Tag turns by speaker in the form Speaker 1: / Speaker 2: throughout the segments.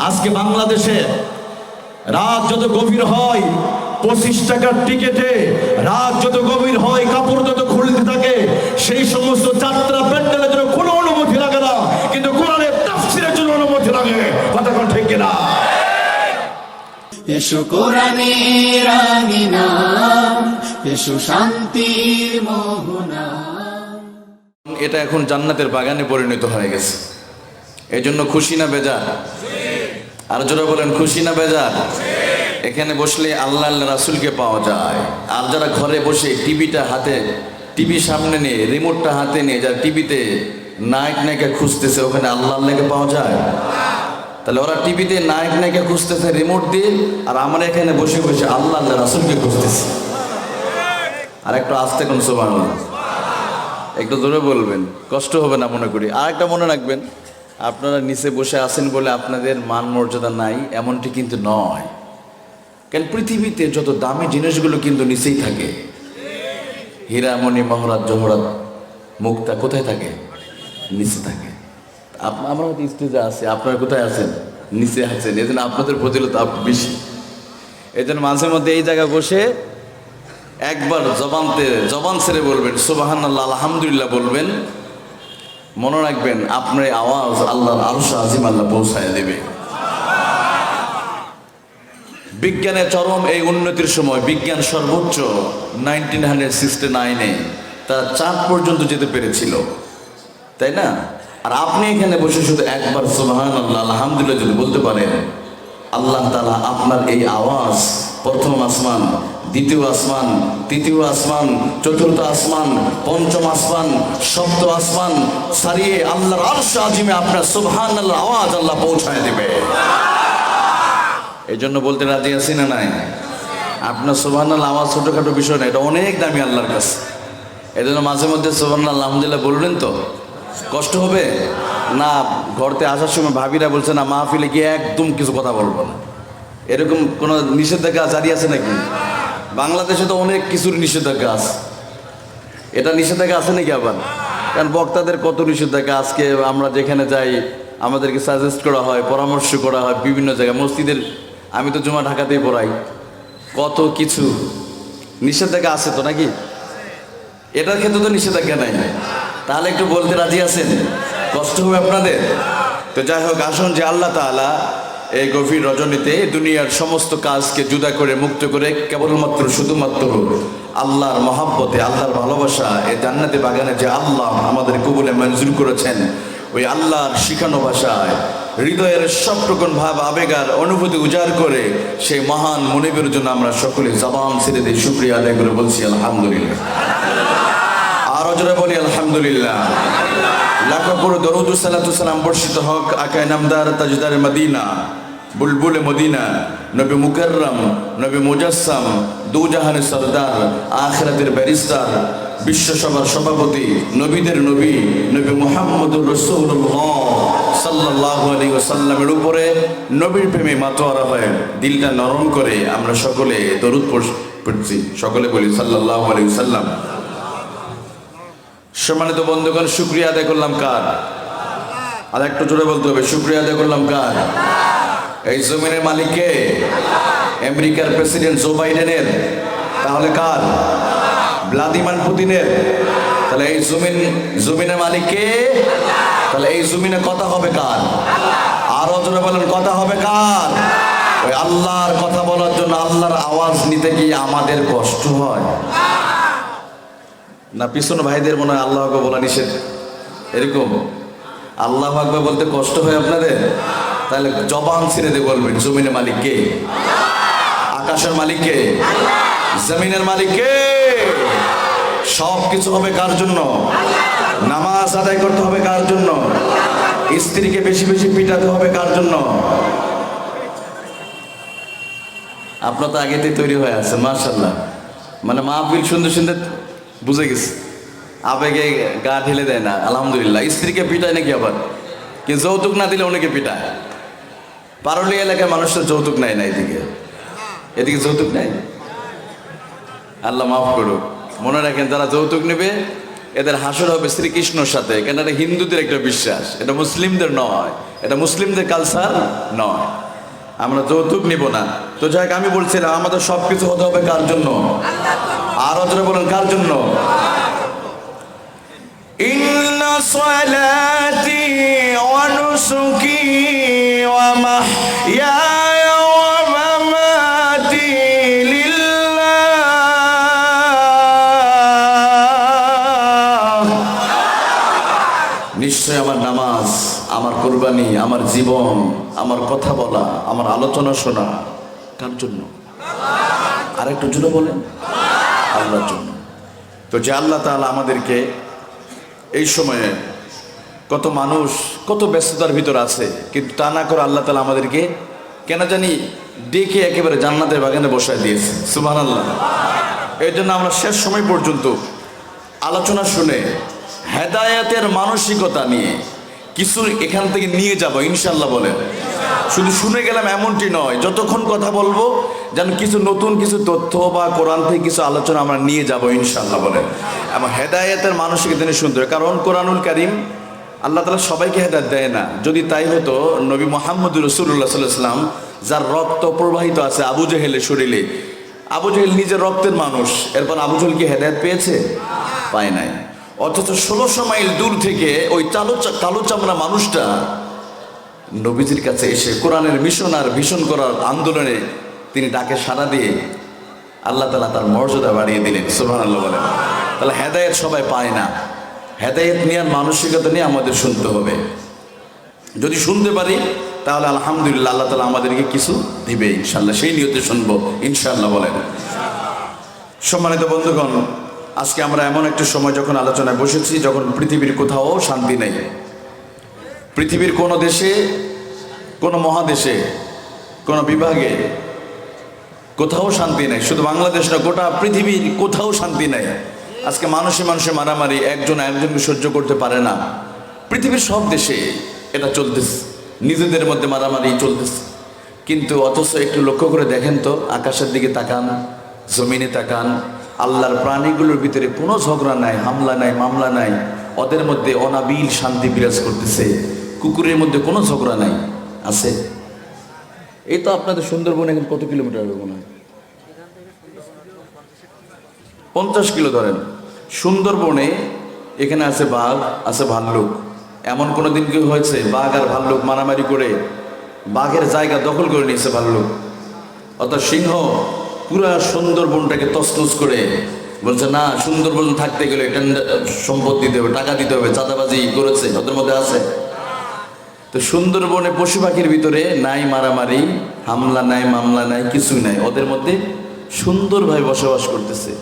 Speaker 1: আজকে বাংলাদেশে রাত যত গভীর হয় 25 টাকার টিকেটে, রাত যত গভীর হয় কাপড় যত খুলতে থাকে, সেই সমস্ত যাত্রা প্যান্ডেলের জন্য কোনো অনুমতি লাগে না, কিন্তু কোরআনের তাফসীরের জন্য অনুমতি লাগে। কথা কোন ঠিক কিনা?
Speaker 2: এসো কোরআনের আঙিনা, এসো শান্তির মোহনা।
Speaker 1: এটা এখন জান্নাতের বাগানে পরিণত হয়ে গেছে। এই জন্য খুশি না বেজার? আর যারা বলেন খুশি না বেজার? এখানে বসলে আল্লাহ আল্লাহ রাসূলকে পাওয়া যায়। আর যারা ঘরে বসে টিভিটা হাতে, টিভি সামনে নিয়ে, রিমোটটা হাতে নিয়ে যারা টিভিতে নায়ক নায়িকা খুঁজতেছে, ওখানে আল্লাহ আল্লাহকে পাওয়া যায়? তাহলে ওরা টিভিতে নায়ক নায়িকা খুঁজতেছে রিমোট দিয়ে, আর আমরা এখানে বসে বসে আল্লাহ আল্লাহ রাসূলকে খুঁজতেছি। আর একটু আস্তে কোন সুবহানাল্লাহ, একটু জোরে বলবেন, কষ্ট হবে না মনে করি। আর একটা মনে রাখবেন, আপনারা নিচে বসে আছেন বলে আপনাদের মান মর্যাদা নাই এমনটি কিন্তু নয়। কারণ পৃথিবীতে যত দামি জিনিসগুলো কিন্তু নিচেই থাকে। হীরামণি মহরাত জহরাত মুক্তা কোথায় থাকে? নিচে থাকে। আমরা হয়তো স্টেজে আছি, আপনারা কোথায় আছেন? নিচে আছেন। এই জন্য আপনাদের ফজিলত বেশি। এই জন্য মাঝে মধ্যে এই জায়গায় বসে একবার জবান ছেড়ে বলবেন সুবহানাল্লাহ, আলহামদুলিল্লাহ বলবেন। মনে রাখবেন আপনার আওয়াজ আল্লাহর আরশ আজিম আল্লাহ পৌঁছায় দেবে। বিজ্ঞানের চরম এই উন্নতির সময় বিজ্ঞান সর্বোচ্চ 1969-এ তারা চাঁদ পর্যন্ত যেতে পেরেছিল, তাই না? আর আপনি এখানে বসে শুধু একবার সুবহানাল্লাহ আলহামদুলিল্লাহ যদি বলতে পারেন, আল্লাহ তাআলা আপনার এই আওয়াজ প্রথম আসমান, দ্বিতীয় আসমান, তৃতীয় আসমান, চতুর্থ আসমান, পঞ্চম আসমান, সপ্তম আসমান ছাড়িয়ে আল্লাহর আরশ আজিমে আপনার সুবহানাল্লাহ আওয়াজ আল্লাহ পৌঁছায় দেবে। এই জন্য বলতে রাজি আছি না নাই? আপনার সুবহানাল্লাহ আওয়াজ ছোটখাটো বিষয় না, এটা অনেক দামি আল্লাহর কাছে। এই জন্য মাঝে মধ্যে সুবহানাল্লাহ আলহামদুলিল্লাহ বলবেন তো কষ্ট হবে না? ঘরতে আসার সময় ভাবিরা বলছে না মাহফিলে গিয়ে একদম কিছু কথা বলবো না, এরকম কোনো নিষেধাজ্ঞা জারি আছে নাকি? বাংলাদেশে তো অনেক কিছুর নিষেধাজ্ঞা আছে। এটা নিষেধাজ্ঞা আছে নাকি আবার? কারণ বক্তাদের কত নিষেধাজ্ঞা। আজকে আমরা যেখানে যাই আমাদেরকে সাজেস্ট করা হয়, পরামর্শ করা হয় বিভিন্ন জায়গায়, মসজিদের, আমি তো জুমা ঢাকাতেই পড়াই, কত কিছু নিষেধাজ্ঞা আছে তো নাকি? এটার ক্ষেত্রে তো নিষেধাজ্ঞা নাই। তাহলে একটু বলতে রাজি আছেন? কষ্ট হবে আপনাদের? তো যাই হোক, আসুন যে আল্লাহ তাআলা এই গভীর রজনীতে দুনিয়ার সমস্ত কাজকে জুদা করে মুক্ত করে কেবলমাত্র শুধুমাত্র আল্লাহর মহাব্বতে, আল্লাহর ভালোবাসা, এই জান্নাতে বাগানে যে আল্লাহ আমাদের কবুলে মঞ্জুর করেছেন, ওই আল্লাহর শিখানো ভাষায় হৃদয়ের সব রকম ভাব আবেগার অনুভূতি উজাড় করে সেই মহান মনিবের জন্য আমরা সকলে জবান ছেড়ে দিয়ে শুকরিয়া আদায় করে বলছি আলহামদুলিল্লাহ। আরো জোরে বলি আলহামদুলিল্লাহ। লাখো করে দরুদ ও সালাতু সালাম বর্ষিত হক আকায়ে নামদার তাজদার মদিনা, বুলবুল মদিনা, নবী মুকাররম, নবী মুজাসসাম, দু জাহানের সরদার, আখিরাতের ব্যারিস্টার, বিশ্বসভার সভাপতি, নবীদের নবী, নবী মুহাম্মদুর রাসূলুল্লাহ সাল্লাল্লাহু আলাইহি ওয়াসাল্লামের উপরে নবীর প্রেমে মাতোয়ারা হয়ে দিলটা নরম করে আমরা সকলে দরুদ পড়ছি। সকলে বলি সাল্লাল্লাহু আলাইহি ওয়াসাল্লাম। সম্মানিত বন্ধুগণ, শুকরিয়া আদায় করলাম কার? আর একটু জোরে বলতে হবে, শুকরিয়া আদায় করলাম কার? এই জমিনের মালিক কে? আমেরিকার প্রেসিডেন্ট জো বাইডেনের? তাহলে কার? ভ্লাদিমির পুতিনের? তাহলে এই জমিনের মালিক কে? তাহলে এই জমিনে কথা হবে কার? আরো জোরে বলেন, কথা হবে কার? ওই আল্লাহর কথা বলার জন্য আল্লাহর আওয়াজ নিতে গিয়ে আমাদের কষ্ট হয় না? পিছনে ভাইদের মনে হয় আল্লাহ আকবার বলা নিষেধ, এরকম আল্লাহ আকবার বলতে কষ্ট হয় আপনাদের? তাহলে জবান ছেড়ে দিয়ে বলবেন জমিনের মালিক কে? আকাশের মালিক কে? জমিনের মালিক কে? সব কিছু হবে কার জন্য? নামাজ আদায় করতে হবে কার জন্য? স্ত্রীকে বেশি বেশি পিটাতে হবে কার জন্য? আপনার তো আগেতেই তৈরি হয়ে আছে মাশাআল্লাহ। মানে মাহফিল সুন্দর সুন্দর বুঝে গেছে, আবেগে গা ঢেলে দেয় না। আলহামদুলিল্লাহ। স্ত্রীকে পিটায় নাকি আবার? কিন্তু যৌতুক না দিলে অনেকে পিটায়। পারুলিয়া এলাকায় মানুষের যৌতুক নেয় না, এদিকে যৌতুক নেয়। আল্লাহ মাফ করুক। মনে রাখেন, যারা যৌতুক নেবে এদের হাসর হবে শ্রীকৃষ্ণর সাথে, কেন এটা হিন্দুদের একটা বিশ্বাস, এটা মুসলিমদের নয়, এটা মুসলিমদের কালচার নয়। আমরা যৌতুক নিব না। তো যাই হোক, আমি বলছিলাম আমাদের সবকিছু হতে হবে কার জন্য? আর অতটা বলেন কার জন্য? ইন্না সালাতি ওয়া নুসুকি ওয়া মাহইয়ায়া ওয়া মামাতি লিল্লাহ। নিশ্চয় আমার নামাজ, আমার কুরবানি, আমার জীবন, আমার কথা বলা, আমার আলোচনা শোনা কার জন্য? আর একটু জন্য বলেন, আল্লাহর জন্য। তো যে আল্লাহ তাআলা আমাদেরকে এই সময়ে, কত মানুষ কত ব্যস্ততার ভিতর আছে, কিন্তু তা না করে আল্লাহ তাআলা আমাদেরকে কেন জানি ডেকে একেবারে জান্নাতের বাগানে বসায় দিয়েছে। সুবহানাল্লাহ। এই জন্য আমরা শেষ সময় পর্যন্ত আলোচনা শুনে হেদায়েতের মানসিকতা নিয়ে কিছু এখান থেকে নিয়ে যাব ইনশাআল্লাহ। বলেন, শুধু শুনে গেলাম এমনটি নয়, যতক্ষণ কথা বলবো যেন কিছু নতুন কিছু তথ্য বা কোরআন থেকে কিছু আলোচনা আমরা নিয়ে যাব ইনশাআল্লাহ। বলেন, এবং হেদায়েতের মানসিকতা নিয়ে শুনতে হবে, কারণ কোরআনুল কারীম আল্লাহ তাআলা সবাইকে হেদায়েত দেয় না। যদি তাই হতো, নবী মুহাম্মদ রাসূলুল্লাহ সাল্লাল্লাহু আলাইহি ওয়াসাল্লাম যার রক্ত প্রবাহিত আছে আবু জেহেলের শরীরে, আবু জেহেল নিজের রক্তের মানুষ, এরপর আবু জেহেল কি হেদায়েত পেয়েছে? পায় নাই। অথচ 1600 মাইল দূর থেকে ওই কালো চামড়া মানুষটা নবীজির কাছে এসে কোরআনের মিশন আর ভীষণ করার আন্দোলনে তিনি ডাকে সাড়া দিয়ে আল্লাহ তাআলা তার মর্যাদা বাড়িয়ে দিলেন। সুবহানাল্লাহ। বলেন, তাহলে হেদায়েত সবাই পায় না। হেদায়েত নেওয়ার মানসিকতা নিয়ে আমাদের শুনতে হবে। যদি শুনতে পারি তাহলে আলহামদুলিল্লাহ, আল্লাহ তাআলা আমাদেরকে কিছু দিবে ইনশাআল্লাহ, সেই নিয়তে শুনবো ইনশাআল্লাহ। বলেন, সম্মানিত বন্ধুগণ, আজকে আমরা এমন একটা সময় যখন আলোচনায় বসেছি, যখন পৃথিবীর কোথাও শান্তি নেই। পৃথিবীর কোনো দেশে, কোনো মহাদেশে, কোনো বিভাগে কোথাও শান্তি নেই। শুধু বাংলাদেশ না, গোটা পৃথিবীর কোথাও শান্তি নেই। আজকে মানুষে মানুষে মারামারি, একজন একজনকে সহ্য করতে পারে না। পৃথিবীর সব দেশে এটা চলতেছে, নিজেদের মধ্যে মারামারি চলতেছে। কিন্তু অথচ একটু লক্ষ্য করে দেখেন তো, আকাশের দিকে তাকান, জমিনে তাকান, আল্লাহর প্রাণীগুলোর ভিতরে কোনো ঝগড়া নাই, হামলা নাই, মামলা নাই। ওদের মধ্যে অনাবিল শান্তি বিরাজ করতেছে। কুকুরের মধ্যে কোনো ঝগড়া নাই, আছে? এই তো আপনাদের সুন্দরবন এখন কত কিলোমিটার হবে মনে হয়? 50 কিলো ধরেন। সুন্দরবনে এখানে আছে বাঘ, আছে ভাল্লুক। এমন কোনো দিন কি হয়েছে বাঘ আর ভাল্লুক মারামারি করে বাঘের জায়গা দখল করে নিয়েছে ভাল্লুক? অর্থাৎ সিংহ পুরা সুন্দরবনটাকে তছনছ করে বলছে, না, সুন্দরবন থাকতে গেলে এটা সম্পদ দিতে হবে, টাকা দিতে হবে, চাঁদাবাজি করেছে, ওদের মধ্যে আছে। তো সুন্দরবনে পশু পাখির ভিতরে নাই মারামারি, হামলা নাই, মামলা নাই, কিছুই নাই। ওদের মধ্যে সুন্দরভাবে বসবাস করতেছে।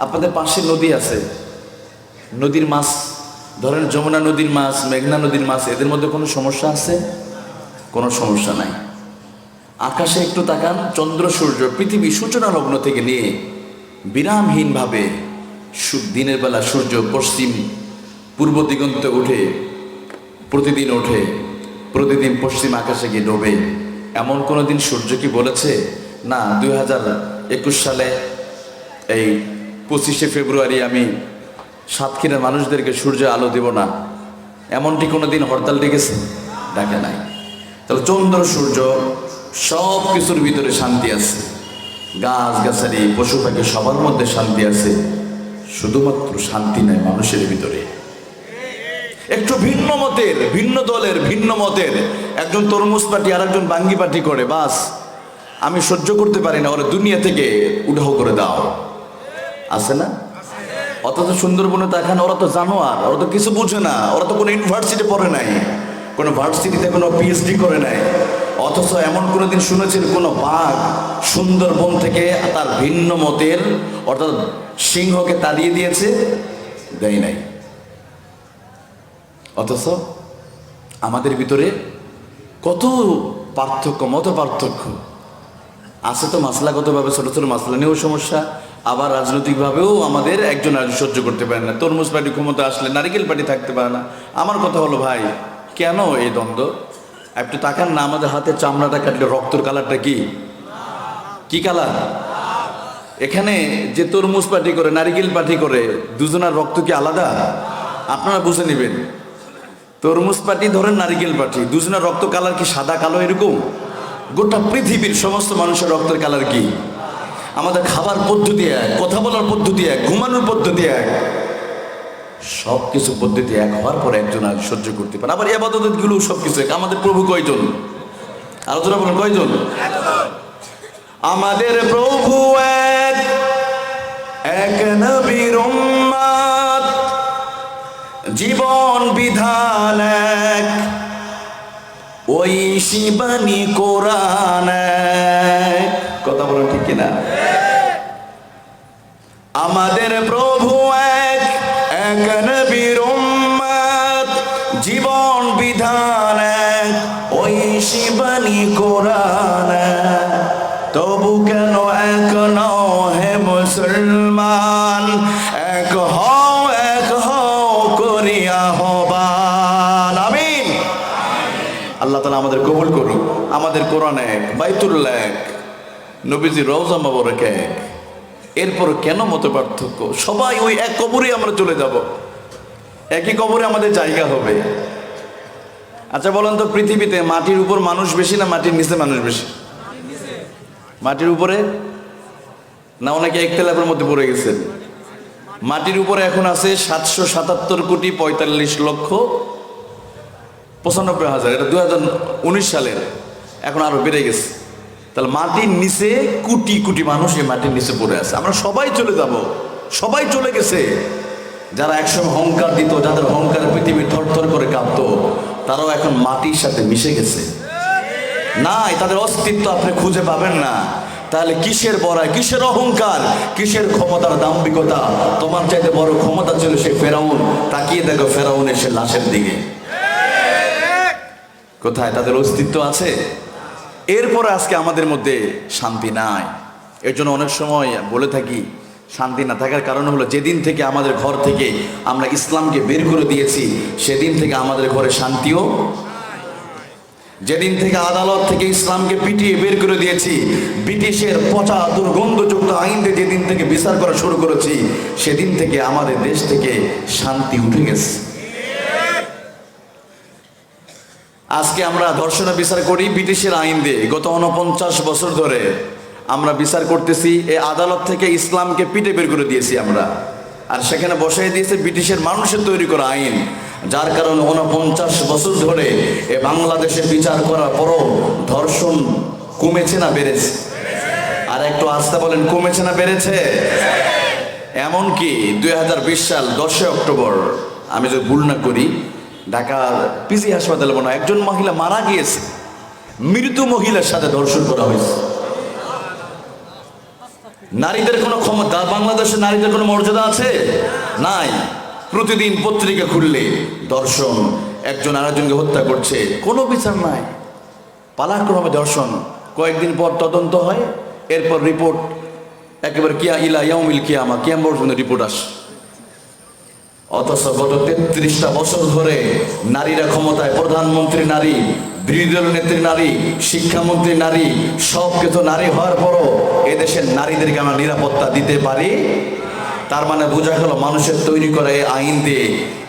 Speaker 1: আপনাদের পাশে নদী আছে, নদীর মাছ ধরেন, যমুনা নদীর মাছ, মেঘনা নদীর মাছ, এদের মধ্যে কোনো সমস্যা আছে? কোনো সমস্যা নাই। আকাশে একটু তাকান, চন্দ্র সূর্য পৃথিবী সূচনা লগ্ন থেকে নিয়ে বিরামহীনভাবে দিনের বেলা সূর্য পশ্চিম পূর্ব দিগন্তে উঠে, প্রতিদিন ওঠে, প্রতিদিন পশ্চিম আকাশে গিয়ে ডোবে। এমন কোনো দিন সূর্য কি বলেছে না 2021 সালে এই 25শে ফেব্রুয়ারি আমি সাতক্ষীরার মানুষদেরকে সূর্য আলো দেব না, এমনটি কোনো দিন হরতাল ডেকেছে? ডাকে নাই। তাহলে চন্দ্র সূর্য সব কিছুর ভিতরে শান্তি আছে, গাছ গাছালি, পশু পাখি সবার মধ্যে শান্তি আছে। শুধুমাত্র শান্তি নাই মানুষের ভিতরে। একটু ভিন্ন মতের, ভিন্ন দলের, ভিন্ন মতের একজন তরমুজ পার্টি আর একজন বাঙ্গি পার্টি করে, বাস আমি সহ্য করতে পারি না, ওরা দুনিয়া থেকে উধাও করে দাও, আছে না? অথচ সুন্দরবনে তাকান, ওরা তো জানোয়ার, ওরা তো কিছু বুঝে না, ওরা তো কোনো ইউনিভার্সিটি পড়ে নাই, কোনো ভার্সিটিতে কোনো পিএইচডি করে নাই। অথচ এমন কোনো দিন শুনেছেন কোনো বাঘ সুন্দরবন থেকে তার ভিন্ন মতের অর্থাৎ সিংহকে তাড়িয়ে দিয়েছে? দেয় নাই। অথচ আমাদের ভিতরে কত পার্থক্য, মত পার্থক্য আছে। তো মাসলাগতভাবে ছোট ছোট মাসলা নিয়েও সমস্যা, আবার রাজনৈতিকভাবেও আমাদের একজন আর সহ্য করতে পারে না। তরমুজ পার্টি ক্ষমতা আসলে নারিকেল পার্টি থাকতে পারে না। আমার কথা হলো, ভাই কেন এই দ্বন্দ্ব? একটু তাকান না, আমাদের হাতে চামড়াটা কাটলে রক্তর কালারটা কি? কি কালার? এখানে যে তরমুজ পার্টি করে, নারিকেল পার্টি করে, দুজনের রক্ত কি আলাদা? আপনারা বুঝে নেবেন। তরমুজ পার্টি ধরেন, নারিকেল পার্টি, দুজনের রক্ত কালার কি সাদা কালো এরকম? গোটা পৃথিবীর সমস্ত মানুষের রক্তের কালার কি? আমাদের খাবার পদ্ধতি এক, কথা বলার পদ্ধতি এক, ঘুমানোর পদ্ধতি এক, সব কিছু পদ্ধতি এক হওয়ার পর একজন আর সহ্য করতে পারে। আবার ইবাদত গুলো সব কিছু এক। আমাদের প্রভু কয়জন? আলোচনা বলেন, কয়জন? আমাদের প্রভু এক, এক নবীর উম্মত, জীবন বিধান এক, ওই শিবানী কোরআন এক। কথা বলেন ঠিক কিনা? আমাদের প্রভু এক, এক নবীর উম্মত, জীবন বিধান এক, ওই শিবানী কোরআন এক। তবু কেন এক নও হে মুসলমান, এক হও করিয়া আহ্বান। আমিন। আল্লাহ তাআলা আমাদের কবুল করুক। আমাদের কোরআন এক, বাইতুল্লাহ এক, নবীজির রওজা মোবারক এক। এরপর কেন মত পার্থক্য? সবাই ওই এক কবরে আমরা চলে যাব, একই কবরে আমাদের জায়গা হবে। আচ্ছা বলেন তো, পৃথিবীতে মাটির উপর মানুষ বেশি না মাটির নিচে মানুষ বেশি? মাটির উপরে না? অনেকে একতলাপের মধ্যে পড়ে গেছেন। মাটির উপরে এখন আছে 777,45,95,000। এটা 2019 সালের, এখন আরো বেড়ে গেছে। তাহলে মাটির নিচে কোটি কোটি মানুষ এই মাটির নিচে পড়ে আছে। আমরা সবাই চলে যাব, সবাই চলে গেছে। যারা একসময় অহংকার দিত, যাদের অহংকার পৃথিবী থরথর করে কাঁপতো, তারাও এখন মাটির সাথে মিশে গেছে। নাই, তাদের অস্তিত্ব আপনি খুঁজে পাবেন না। তাহলে কিসের বড়াই, কিসের অহংকার, কিসের ক্ষমতার দাম্ভিকতা? তোমার চাইতে বড় ক্ষমতা ছিল সে ফেরাউন। তাকিয়ে দেখো ফেরাউনের সে লাশের দিকে, কোথায় তাদের অস্তিত্ব আছে? এরপরে আজকে আমাদের মধ্যে শান্তি নাই। এর জন্য অনেক সময় বলে থাকি, শান্তি না থাকার কারণ হলো যেদিন থেকে আমাদের ঘর থেকে আমরা ইসলামকে বের করে দিয়েছি, সেদিন থেকে আমাদের ঘরে শান্তিও। যেদিন থেকে আদালত থেকে ইসলামকে পিটিয়ে বের করে দিয়েছি, ব্রিটিশের পচা দুর্গন্ধযুক্ত আইন দিয়ে যেদিন থেকে বিচার করা শুরু করেছি, সেদিন থেকে আমাদের দেশ থেকে শান্তি উঠে গেছে। আজকে আমরা ধর্ষণের বিচার করি ব্রিটিশের আইন দিয়ে। গত 49 বছর ধরে আমরা বিচার করতেছি, এই আদালত থেকে ইসলামকে পিটে বের করে দিয়েছি আমরা, আর সেখানে বসাই দিয়েছে ব্রিটিশের মানুষের তৈরি করা আইন। যার কারণে 49 বছর ধরে এ বাংলাদেশে বিচার করার পরও ধর্ষণ কমেছে না বেড়েছে? আর একটু আস্তে বলেন, কমেছে না বেড়েছে? এমনকি 2020 সাল 10 অক্টোবর, আমি যদি ভুল না করি, ঢাকার পিজি হাসপাতালে মনে হয় একজন মহিলা মারা গিয়েছে। মৃত মহিলার সাথে ধর্ষণ করা হয়েছে। নারীদের কোনো ক্ষমতা, বাংলাদেশে নারীদের কোনো মর্যাদা আছে? নাই। প্রতিদিন পত্রিকা খুললে ধর্ষণ, একজন আরেকজনকে হত্যা করছে, কোনো বিচার নাই। পালাক্রমে ধর্ষণ, কয়েকদিন পর তদন্ত হয়, এরপর রিপোর্ট একেবারে কিয়ামা পর্যন্ত রিপোর্ট আসে। অথচ গত 33টা বছর ধরে নারীরা ক্ষমতায়, প্রধানমন্ত্রী নারী, বিরোধী দল নেত্রী নারী, শিক্ষামন্ত্রী নারী, সব কিছু নারী হওয়ার পরও এদেশের নারীদেরকে আমরা নিরাপত্তা দিতে পারি। তার মানে বোঝা গেল মানুষের তৈরি করা এই আইন দিয়ে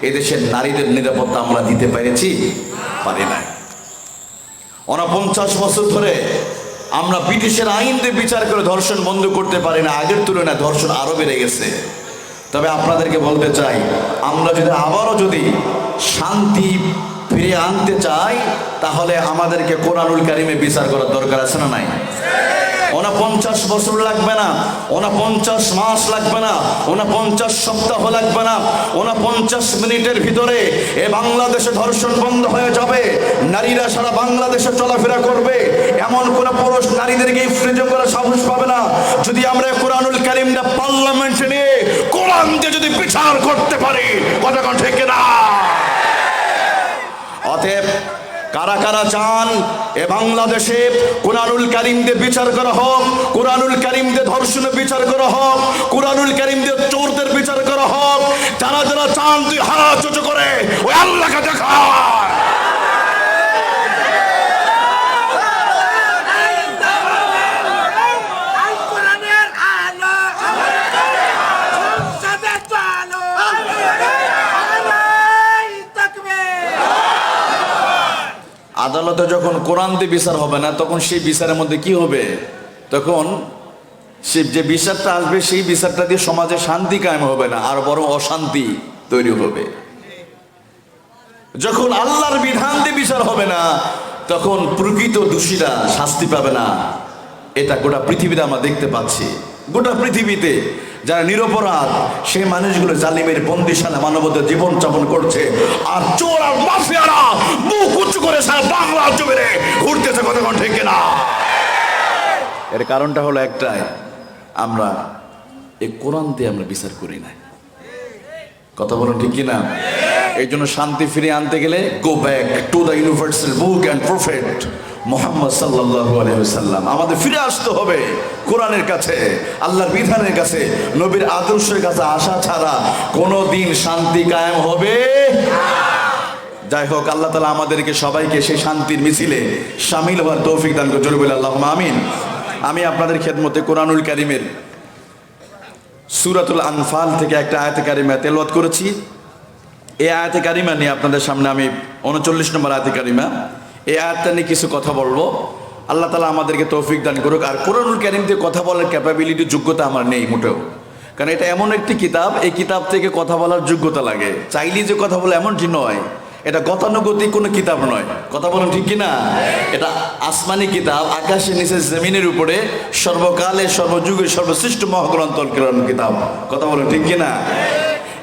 Speaker 1: এদেশের নারীদের নিরাপত্তা আমরা দিতে পেরেছি? পারি নাই। 49 বছর ধরে আমরা ব্রিটিশের আইন দিয়ে বিচার করে ধর্ষণ বন্ধ করতে পারি না। আগের তুলনায় ধর্ষণ আরো বেড়ে গেছে। তবে আপনাদেরকে বলতে চাই, আমরা আবারও যদি শান্তি ফিরে আনতে চাই, তাহলে আমাদেরকে কোরআনুল কারিমে বিচার করার দরকার আছে না নাই? 49 বছর লাগবে না, 49 মাস লাগবে না, 49 সপ্তাহ লাগবে না, 49 মিনিটের ভিতরে এ বাংলাদেশে ধর্ষণ বন্ধ হয়ে যাবে। নারীরা সারা বাংলাদেশে চলাফেরা করবে। এমন কোন পুরুষ নারীদেরকে ফ্রিজে করার সাহস পাবে না। যদি আমরা কোরআনুল কারিমটা পার্লামেন্টে নিয়ে কোরআন দিয়ে যদি বিচার করতে পারি, কথা কোন ঠিক না? অতএব কারা কারা চান এ বাংলাদেশে কোরআনুল কারিম দিয়ে বিচার করা হোক, কোরআনুল কারিম দিয়ে ধর্ষণের বিচার করা হোক, কোরআনুল কারিম দিয়ে চোরদের বিচার করা হোক? যারা যারা চান, তুই হাত উঁচু করে ওই আল্লাহকে দেখা। আদালতে যখন কোরআন দিয়ে বিচার হবে না, তখন সেই বিচারের মধ্যে কি হবে? তখন সে যে বিচারটা আসবে সেই বিচারটা দিয়ে সমাজে শান্তি কায়েম হবে না, আর বরং অশান্তি তৈরি হবে। যখন আল্লাহর বিধান দিয়ে বিচার হবে না, তখন প্রকৃত দোষীরা শাস্তি পাবে না। এটা গোটা পৃথিবীতে আমরা দেখতে পাচ্ছি। গোটা পৃথিবীতে যারা নিরপরাধ সেই মানুষগুলো জালিমের বন্দিশালা মানবতার জীবন যাপন করছে, আর চোর আর মাফিয়ারা মুখ উঁচু করে সারা বাংলা জমিনে ঘুরতেছে। কতক্ষণ ঠিক না? এর কারণটা হলো একটাই, আমরা এই কোরআন দিয়ে আমরা বিচার করি না। কথা বলুন ঠিক কিনা? এই জন্য শান্তি ফিরিয়ে আনতে গেলে go back to the universal book and prophet Muhammad সাল্লাল্লাহু আলাইহি ওয়াসাল্লাম। আমাদের ফিরে আসতে হবে কোরআনের কাছে, আল্লাহর বিধানের কাছে, নবীর আদর্শের কাছে আসা ছাড়া কোনো দিন শান্তি কায়েম হবে না। যাই হোক, আল্লাহ তাআলা আমাদেরকে সবাইকে সেই শান্তির মিছিলে শামিল হওয়ার তৌফিক দান করুন। জোরে বলে আল্লাহুম্মা আমিন। আমি আপনাদের খেদমতে কোরআনুল কারীমের সূরাতুল আনফাল থেকে একটা আয়াতে কারিমা তেলাওয়াত করেছি। এই আয়াতে কারিমা নিয়ে আপনাদের সামনে আমি 39 নম্বর আয়াতে কারিমা, এই আয়াতটা নিয়ে কিছু কথা বলবো। আল্লাহ তাআলা আমাদেরকে তৌফিক দান করুক। আর কোরআনুল কারীম থেকে কথা বলার ক্যাপাবিলিটি, যোগ্যতা আমার নেই মোটেও, কারণ এটা এমন একটি কিতাব, এই কিতাব থেকে কথা বলার যোগ্যতা লাগে। চাইলেই যে কথা বলে এমনটি নয়, এটা গতানুগতিক কোনো কিতাব নয়। কথা বলুন ঠিক কিনা? এটা আসমানি কিতাব, আকাশের নিচে জমিনের উপরে সর্বকালে সর্বযুগের সর্বশ্রেষ্ঠ মহাগ্রন্থ কিতাব। কথা বলুন ঠিক কিনা?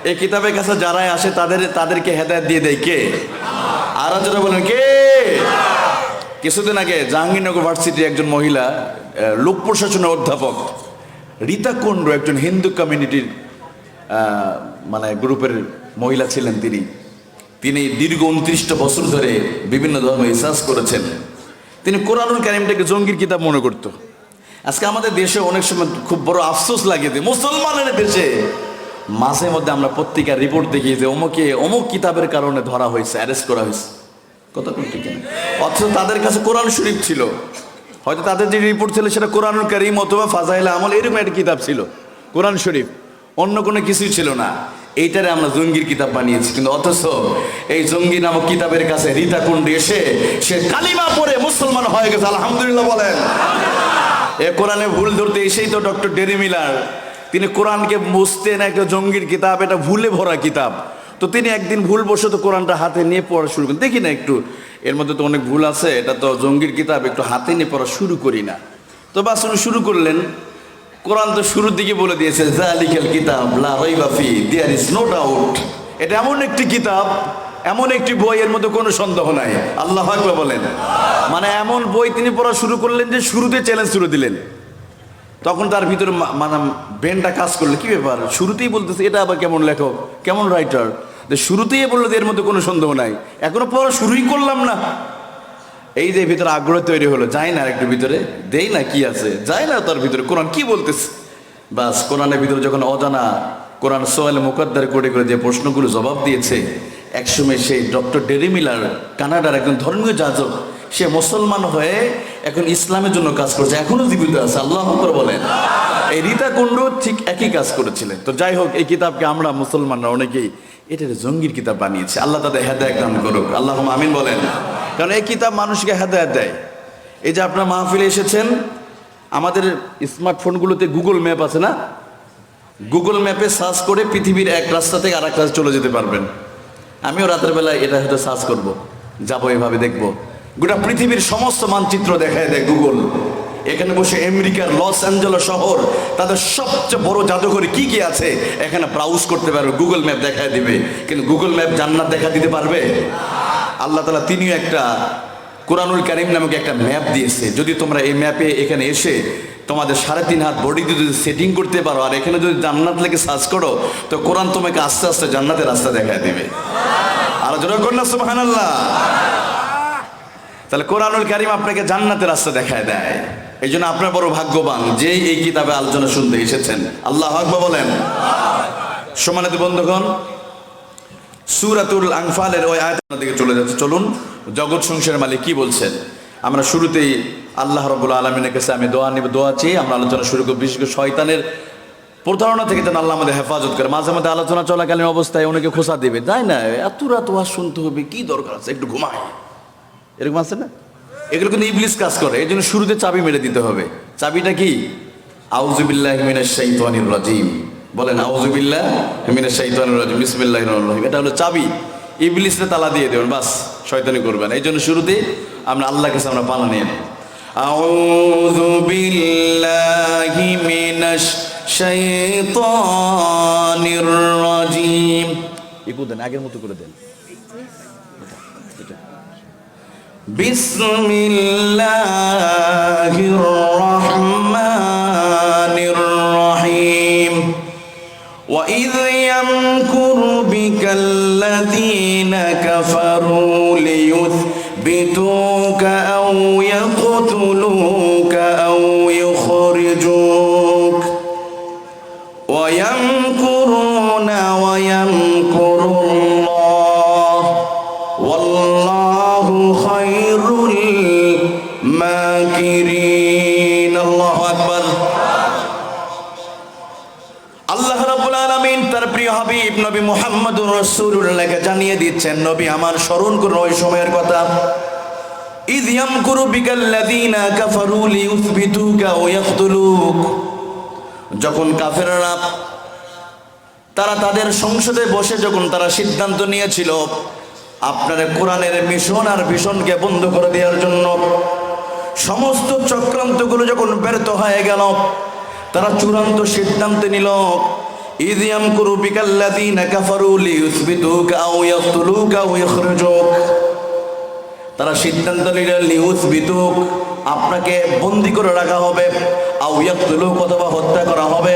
Speaker 1: এই কিতাবের কাছে যারাই আসে তাদেরকে হেদায়েত দিয়ে দেয় কে? আর যারা বলেন কে? কিছুদিন আগে জাহাঙ্গীরনগর ভার্সিটির একজন মহিলা লোক প্রশাসনের অধ্যাপক রীতা কুন্ডু, একজন হিন্দু কমিউনিটির মানে গ্রুপের মহিলা ছিলেন। তিনি দীর্ঘ 29টা বছর ধরে বিভিন্ন ধর্মে রিসার্চ করেছেন। তিনি কোরআনুল কারীমটাকে জঙ্গির কিতাব মনে করত। আজকে আমাদের দেশে অনেক সময় খুব বড় আফসোস লাগে যে মুসলমানের দেশে মাঝে মধ্যে আমরা পত্রিকার রিপোর্ট দেখি যে অমুকে অমুক কিতাবের কারণে ধরা হয়েছে, অ্যারেস্ট করা হয়েছে। কথা ঠিক না? অথচ তাদের কাছে কোরআন শরীফ ছিল, হয়তো তাদের যে রিপোর্ট ছিল সেটা কোরআনুল কারীম অথবা ফাজাইলে আমল এরকম একটা কিতাব ছিল, কোরআন শরীফ, অন্য কোনো কিছুই ছিল না। এইটারে আমরা জঙ্গির কিতাব বানিয়েছি। কিন্তু অথচ এই জঙ্গি নামক কিতাবের কাছে রীতা কুন্ডু এসে সে কালিমা পড়ে মুসলমান হয়ে গেছে। আলহামদুলিল্লাহ বলেন। এ কোরআনে ভুল ধরতে এসেই তো ডক্টর ডেরি মিলার, তিনি কোরআনকে বুঝতেন একটা জঙ্গির কিতাব, এটা ভুলে ভরা কিতাব। তো তিনি একদিন ভুলবশত কোরআনটা হাতে নিয়ে পড়া শুরু করেন। দেখি না একটু এর মধ্যে তো অনেক ভুল আছে, এটা তো জঙ্গির কিতাব, একটু হাতে নিয়ে পড়া শুরু করি না। তো বাস উনি শুরু করলেন। কোরআন তো শুরুর দিকে বলে দিয়েছে যালিকাল কিতাব লা রাইবা ফি, দেয়ার ইজ নো ডাউট। এটা এমন একটি কিতাব, এমন একটি বই, এর মধ্যে কোনো সন্দেহ নাই। আল্লাহু আকবার বলেন। মানে এমন বই তিনি পড়া শুরু করলেন যে শুরুতে চ্যালেঞ্জ শুরু দিলেন। তখন তার ভিতরে মানে ব্রেনটা কাজ করলো, কি ব্যাপার, শুরুতেই বলতেছে, এটা আবার কেমন লেখক, কেমন রাইটার, যে শুরুতেই বললো যে এর মধ্যে কোনো সন্দেহ নাই, এখনো পড়া শুরুই করলাম না। এই যে ভিতরে আগ্রহ তৈরি হলো, যাই না একটু ভিতরে দেই না কি আছে, যাই না তার ভিতরে কোরআন কি বলতেছে। বাস কোরআনের ভিতরে যখন অজানা কোরআন সোয়ালে মুকদ্দার করে করে যে প্রশ্নগুলো জবাব দিয়েছে, একসময় সেই ডক্টর ডেরি মিলার, কানাডার একজন ধর্মীয় যাজক, সে মুসলমান হয়ে এখন ইসলামের জন্য কাজ করছে, এখনো জীবিত আছে। আল্লাহু আকবার বলেন। এই রীতা কুন্ডু ঠিক একই কাজ করেছিলেন। তো যাই হোক, এই কিতাবকে আমরা মুসলমানরা অনেকেই এটার জঙ্গির কিতাব বানিয়েছে। আল্লাহ তাদের হেদায়েত দান করুক। আল্লাহুম্মা আমিন বলেন। কারণ এই কিতাব মানুষকে হেদায়েত দেয়। এই যে আপনার মাহফিলে এসেছেন, আমাদের স্মার্টফোনগুলোতে গুগল ম্যাপ আছে না? গুগল ম্যাপে সার্চ করে পৃথিবীর এক রাস্তা থেকে আর এক রাস্তায় চলে যেতে পারবেন। আমিও রাতের বেলায় এটা হয়তো সার্চ করব, যাবো, এভাবে দেখবো। গোটা পৃথিবীর সমস্ত মানচিত্র দেখায় দেয় গুগল। এখানে বসে আমেরিকার লস অ্যাঞ্জেলস শহর, তাদের সবচেয়ে বড় জাদুঘরে কি কি আছে এখানে ব্রাউজ করতে পারবে, গুগল ম্যাপ দেখায় দিবে। কিন্তু গুগল ম্যাপ জান্নাত দেখা দিতে পারবে? আল্লাহ তাআলা তিনিও একটা কোরআনুল কারীম নামক একটা ম্যাপ দিয়েছে। যদি তোমরা এই ম্যাপে এখানে এসে তোমাদের 3.5 হাত বডি যদি সেটিং করতে পারো, আর এখানে যদি জান্নাত লেগে সার্চ করো, তো কোরআন তোমাকে আস্তে আস্তে জান্নাতের রাস্তা দেখায় দিবে। আর জোরে কন্যা সুবহানাল্লাহ। তাহলে কোরআনুল কারীম আপনাকে জান্নাতের রাস্তা দেখায় দেয়। এই জন্য আপনার বড় ভাগ্যবান যে এই কিতাবে আলোচনা শুনতে এসেছেন। আল্লাহু আকবার বলেন। সম্মানিত বন্ধুগণ, সূরাতুল আনফালের ওই আয়াতের দিকে চলে যাচ্ছে। চলুন, জগৎ সংসারের মালিক কি বলছেন। আমরা শুরুতেই আল্লাহ রাব্বুল আলামিনের কাছে আমি দোয়া নিব, দোয়া চেয়ে আমরা আলোচনা শুরু করব। বিশেষ করে শয়তানের প্রতারণা থেকে যেন আল্লাহ আমাদের হেফাজত করে। মাঝে মাঝে আলোচনা চলাকালীন অবস্থায় অনেকে খোঁচা দিবে, তাই না, এত রাত ওয়াজ শুনতে হবে, কি দরকার আছে, একটু ঘুমাই, এরকম আছে না? এগুলো কিন্তু ইবলিস কাজ করে, এই জন্য শুরুতে চাবি মেরে দিতে হবে। চাবিটা কি? আউযুবিল্লাহি মিনাশ শাইতানির রাজিম। বলেন আউযুবিল্লাহি মিনাশ শাইতানির রাজিম, বিসমিল্লাহির রহমানির রহিম। এটা হলো চাবি। ইবলিসকে তালা দিয়ে দেবেন, বাস শয়তানি করবেন। এই জন্য শুরুতে আমরা আল্লাহর কাছে আমরা পানা নিয়ে আউযুবিল্লাহি মিনাশ শাইতানির রাজিম। একটু দেন, আগের মতো করে দেন। বিসমিল্লাহির রহমানির রহিম। وَإِذْ يَمْكُرُ بِكَ الَّذِينَ كَفَرُوا لِيُثْبِتُوكَ أَوْ يَقْتُلُوكَ أَوْ يُخْرِجُوكَ وَيَمْكُرُونَ وَيَمْكُرُ اللَّهُ وَاللَّهُ خَيْرُ الْمَاكِرِينَ। আল্লাহু আকবার। আল্লাহ রাব্বুল আলামিন তার প্রিয় হাবিব নবী মুহাম্মদুর রাসূলুল্লাহকে জানিয়ে দিচ্ছেন, নবী আমার স্মরণ করুন ওই সময়ের কথা। ইয ইয়ামকুরু বিকাল্লাযীনা কাফারু লিইউসবিতুকা ওয়া ইয়াকতুলুক। যখন কাফেররা তারা তাদের সংসদে বসে যখন তারা সিদ্ধান্ত নিয়েছিল আপনার কোরআনের মিশন আর ভিশনকে বন্ধ করে দেওয়ার জন্য, সমস্ত চক্রান্তগুলো যখন ব্যর্থ হয়ে গেল, তারা চূড়ান্ত সিদ্ধান্ত নিল ইয ইয়ামকুরু বিকাল্লাযীনা কাফারু লিইউসবিতুকা আও ইয়াকতুলুকা আও ইখরিজুক। তারা সিদ্ধান্ত নিল লিইউসবিতুক, আপনাকে বন্দী করে রাখা হবে, আও ইয়াকতুলুক অথবা হত্যা করা হবে,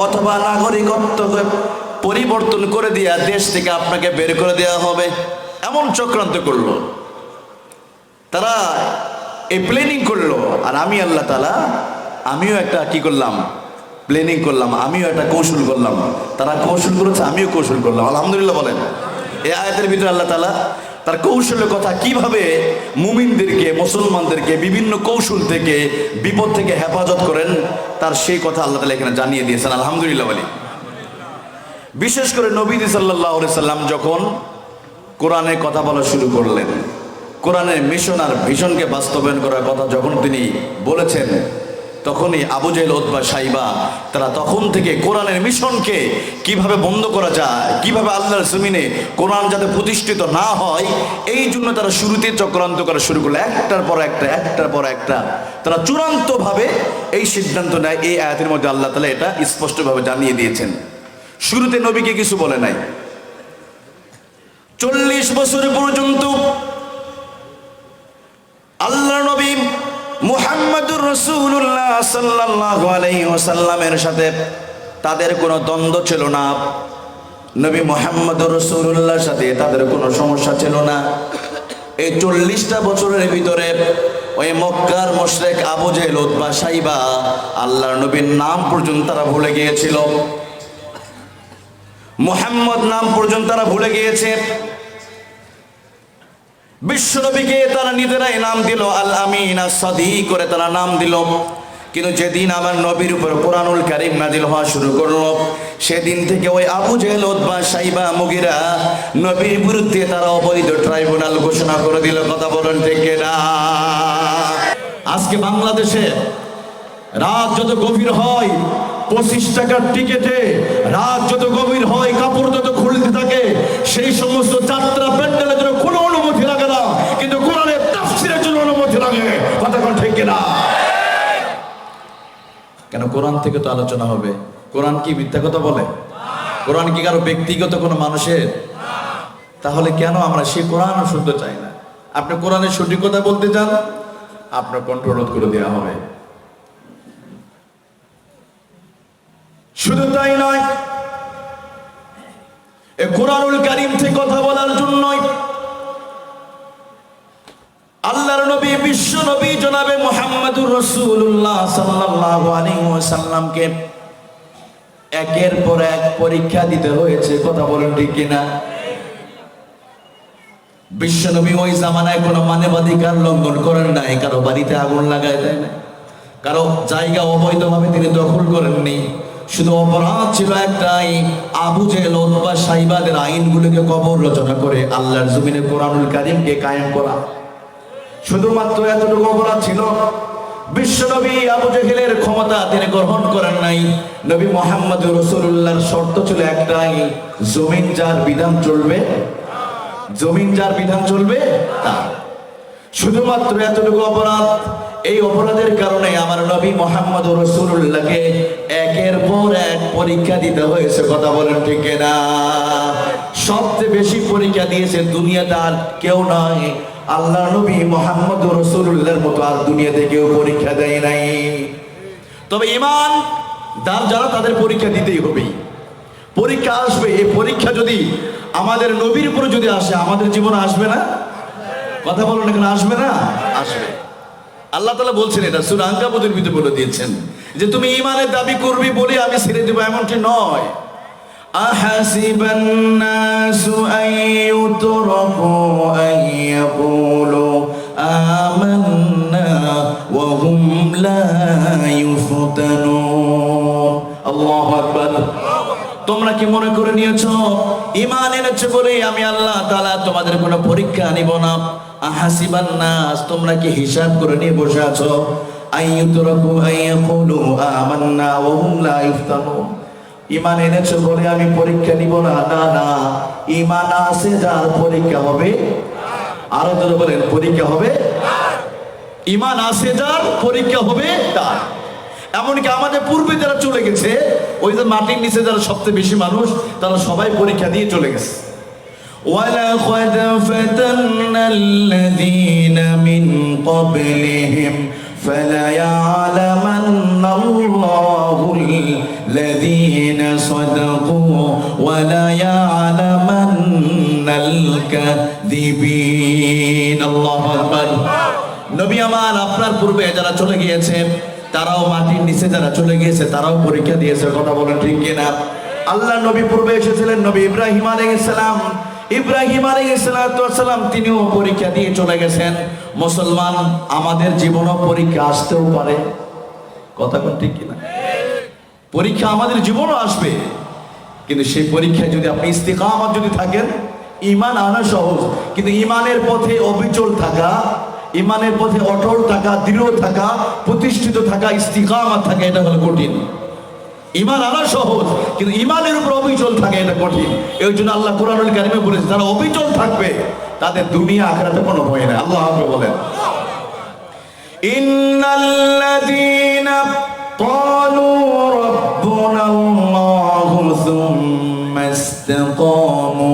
Speaker 1: অথবা নাগরিকত্ব পরিবর্তন করে দিয়া দেশ থেকে আপনাকে বের করে দেওয়া হবে। এমন চক্রান্ত করলো তারা, এই প্ল্যানিং করলো। আর আমি আল্লাহ তাআলা আমিও একটা কি করলাম? প্ল্যানিং করলাম, আমিও একটা কৌশল করলাম। তারা কৌশল করেছে, আমিও কৌশল করলাম। আলহামদুলিল্লাহ বলেন। এই আয়াতের ভিতরে আল্লাহ তাআলা তার কৌশলের কথা, কিভাবে মুমিনদেরকে মুসলমানদেরকে বিভিন্ন কৌশল থেকে বিপদ থেকে হেফাজত করেন, তার সেই কথা আল্লাহ তাআলা এখানে জানিয়ে দিয়েছেন। আলহামদুলিল্লাহ বলি। বিশেষ করে নবী সাল্লাল্লাহু আলাইহি সাল্লাম যখন কোরআনে কথা বলা শুরু করলেন, কোরআনের মিশন আর ভিশনকে বাস্তবায়ন করার কথা যখন তিনি বলেছেন, তখনই আবু জেহেল, উতবা, সাইবা তারা তখন থেকে কোরআনের মিশনকে কিভাবে বন্ধ করা যায়, কিভাবে আল্লাহর জমিনে কোরআন যাতে প্রতিষ্ঠিত না হয়, এই জন্য তারা শুরুতে চক্রান্ত করা শুরু করলো। একটার পর একটা তারা চূড়ান্তভাবে এই সিদ্ধান্ত নেয়। এই আয়াতের মধ্যে আল্লাহ তাআলা এটা স্পষ্টভাবে জানিয়ে দিয়েছেন। শুরুতে নবীকে কিছু বলে নাই। 40 বছর পর্যন্ত আল্লাহ নবী মুহাম্মদুর রাসূলুল্লাহ সাল্লাল্লাহু আলাইহি ওয়াসাল্লামের সাথে তাদের কোনো দ্বন্দ্ব ছিল না। নবী মুহাম্মদুর রাসূলুল্লাহর সাথে তাদের কোনো সমস্যা ছিল না। এই 40টা বছরের ভিতরে ওই মক্কার মুশরিক আবু জেহেল, উতবা, সাইবা আল্লাহর নবীর নাম পর্যন্ত তারা ভুলে গিয়েছিল। মুহাম্মদ নাম পর্যন্ত তারা ভুলে গিয়েছে। বিশ্বনবীকে তারা নিজেরাই নাম দিল আল আমিন, আস-সাদিক করে তারা নাম দিল। কিন্তু যেদিন আমার নবীর উপর কোরআনুল কারীম নাযিল হওয়া শুরু করলো, সেদিন থেকে ওই আবু জেহেল, উতবা, সাইবা, মুগিরা নবীর বিরুদ্ধে তারা অবৈধ ট্রাইব্যুনাল ঘোষণা করে দিল। কথা বলেন ঠিক না? আজকে বাংলাদেশে রাত যত গভীর হয় 25 টাকার টিকেটে, রাত যত গভীর হয় কাপড় যত খুলতে থাকে, সেই সমস্ত যাত্রা প্যান্ডেলের জন্য কোনো অনুমতি লাগে না, কিন্তু কোরআনের তাফসীরের জন্য অনুমতি লাগে। কথা বলেন ঠিক না? কেন? কোরআন থেকে তো আলোচনা হবে। কোরআন কি মিথ্যা কথা বলে? কোরআন কি কারো ব্যক্তিগত কোনো মানুষের? তাহলে কেন আমরা সেই কোরআনও শুনতে চাই না? আপনি কোরআনের সঠিক কথা বলতে চান, আপনার কণ্ঠরোধ করে দেওয়া হবে। শুধু তাই নয়, এই কোরআনুল কারীম থেকে কথা বলার জন্যই আল্লাহর নবী, বিশ্ব নবী জনাবে মুহাম্মদুর রাসূলুল্লাহ সাল্লাল্লাহু আলাইহি ওয়াসাল্লামকে একের পর এক পরীক্ষা দিতে হয়েছে। কথা বলেন ঠিক কিনা? বিশ্ব নবী ওই জামানায় কোনো মানবাধিকার লঙ্ঘন করেন নাই, কারো বাড়িতে আগুন লাগায় দেয় না, কারো জায়গা অবৈধভাবে তিনি দখল করেননি। শুধু অপরাধ ছিল একটাই, আবু জেহেল, উতবা, সাইবাদের আইনগুলোকে কবর রচনা করে আল্লাহর জমিনে কোরআনুল কারীমকে কায়েম করা। শুধুমাত্র এতটুকু অপরাধ ছিল। বিশ্বনবী আবু জেহেলের ক্ষমতা তিনি গ্রহণ করেন নাই। নবী মুহাম্মদ রাসূলুল্লাহর শর্ত ছিল একটাই, জমিন যার বিধান চলবে, জমিন যার বিধান চলবে তার। শুধুমাত্র এতটুকু অপরাধ। এই অপরাধের কারণে আমার নবী মুহাম্মদ রাসূলুল্লাহকে একের পর এক পরীক্ষা দিতে হয়েছে। কথা বলেন ঠিক কিনা? সবচেয়ে বেশি পরীক্ষা দিয়েছে দুনিয়াতে আর কেউ নয়, আল্লাহ নবী মুহাম্মদ রাসূলুল্লাহর মতো আর দুনিয়াতে কেউ পরীক্ষা দেয় নাই। তবে ঈমান দার যারা তাদের পরীক্ষা দিতেই হবে, পরীক্ষা আসবে। এই পরীক্ষা যদি আমাদের নবীর উপরে যদি আসে, আমাদের জীবনে আসবে না? কথা বলুন, এখানে আসবে না? আসবে। আল্লাহ তাআলা বলছেন, এটা সূরা আনকাবুতের ভিতরে বলে দিয়েছেন যে তুমি ঈমানের দাবি করবি বলে আমি ছেড়ে দেব, এমনটি নয়। আহাসিবান নাসু আইয়ুতরাকু আইয়াকুলু আমান্না ওয়া হুম লা ইউফতানুন। আল্লাহু আকবার। তোমরা কি মনে করে নিয়েছো ঈমান এনেছো বলে আমি আল্লাহ তাআলা তোমাদের কোনো পরীক্ষা নিব না? আহাসিবান নাস, তোমরা কি হিসাব করে নিয়ে বসে আছো? আইয়ুতরাকু আইয়াকুলু আমান্না ওয়া হুম লা ইফতানুন। ঈমান এনেছো বলে আমি পরীক্ষা নিব না? না না, ঈমান আছে যার পরীক্ষা হবে। আরো জোরে বলেন, পরীক্ষা হবে। ঈমান আছে যার পরীক্ষা হবে তার। এমনকি আমাদের পূর্বে যারা চলে গেছে, ওই যে মাটির নিচে যারা সবচেয়ে বেশি মানুষ, তারা সবাই পরীক্ষা দিয়ে চলে গেছে। وَلَقَدْ فَتَنَّا الَّذِينَ مِنْ قَبْلِهِمْ فَلَيَعْلَمَنَّ اللَّهُ الَّذِينَ صَدَقُوا وَلَيَعْلَمَنَّ الْكَاذِبِينَ। আল্লাহু আকবার। নবী আমার আপনার পূর্বে যারা চলে গিয়েছে, তারাও মাটির নিচে যারা চলে গিয়েছে, তারাও পরীক্ষা দিয়েছে। কথা বলেন ঠিক কিনা? আল্লাহ নবী পূর্বে এসেছিলেন, নবী ইব্রাহিম আলাইহিস সালাম। ইব্রাহিম আলাইহিস সালাম তিনিও পরীক্ষা দিয়ে চলে গেছেন। মুসলমান, আমাদের জীবনও পরীক্ষা আসতেও পারে। কথা কোন ঠিক কিনা? পরীক্ষা আমাদের জীবনও আসবে, কিন্তু সেই পরীক্ষায় যদি আপনি ইস্তিকামত যদি থাকেন, ঈমান আনা সহজ, কিন্তু ঈমানের পথে অবিচল থাকা, ঈমানের পথে অটল থাকা, দৃঢ় থাকা, প্রতিষ্ঠিত থাকা, ইস্তিকামত থাকা, এটা হলো কঠিন। ঈমান আনা সহজ, কিন্তু ঈমানের উপর অবিচল থাকে এটা কঠিন। এই জন্য আল্লাহ কোরআনুল কারীমে বলেছে, যারা অবিচল থাকবে তাদের দুনিয়া আখিরাতে কোনো ভয় নাই। আল্লাহ আপনি বলেন, ইন্নাল্লাযীনা ক্বালু রাব্বুনাল্লাহু সুম্মা ইসতাকামু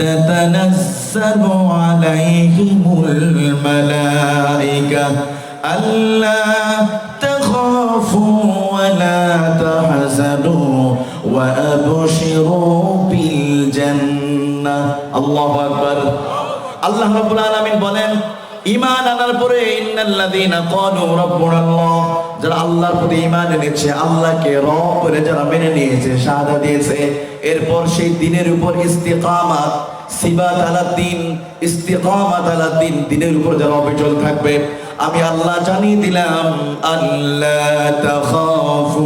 Speaker 1: তাতানাজ্জালু আলাইহিমুল মালায়েকা আল্লা তাখাফু ওয়া লা তাহজানু ওয়া আবশিরু বিল জান্নাহ। আল্লাহু আকবার। আল্লাহ রাব্বুল আলামিন বলেন, ঈমান আনার পরে ইন্নাল্লাযীনা ক্বালু রাব্বুনাল্লাহ, যারা আল্লাহর প্রতি ঈমান এনেছে, আল্লাহকে রব বলে যারা মেনে নিয়েছে, শাহাদাত দিয়েছে, এরপর সেই দ্বীনের উপর ইস্তিকামাত, সিবাত আলাদ দ্বীন, ইস্তিকামাত আলাদ দ্বীন, দ্বীনের উপর যারা অবিচল থাকবে, আমি আল্লাহ জানিয়ে দিলাম, আল্লাহ তাখাফু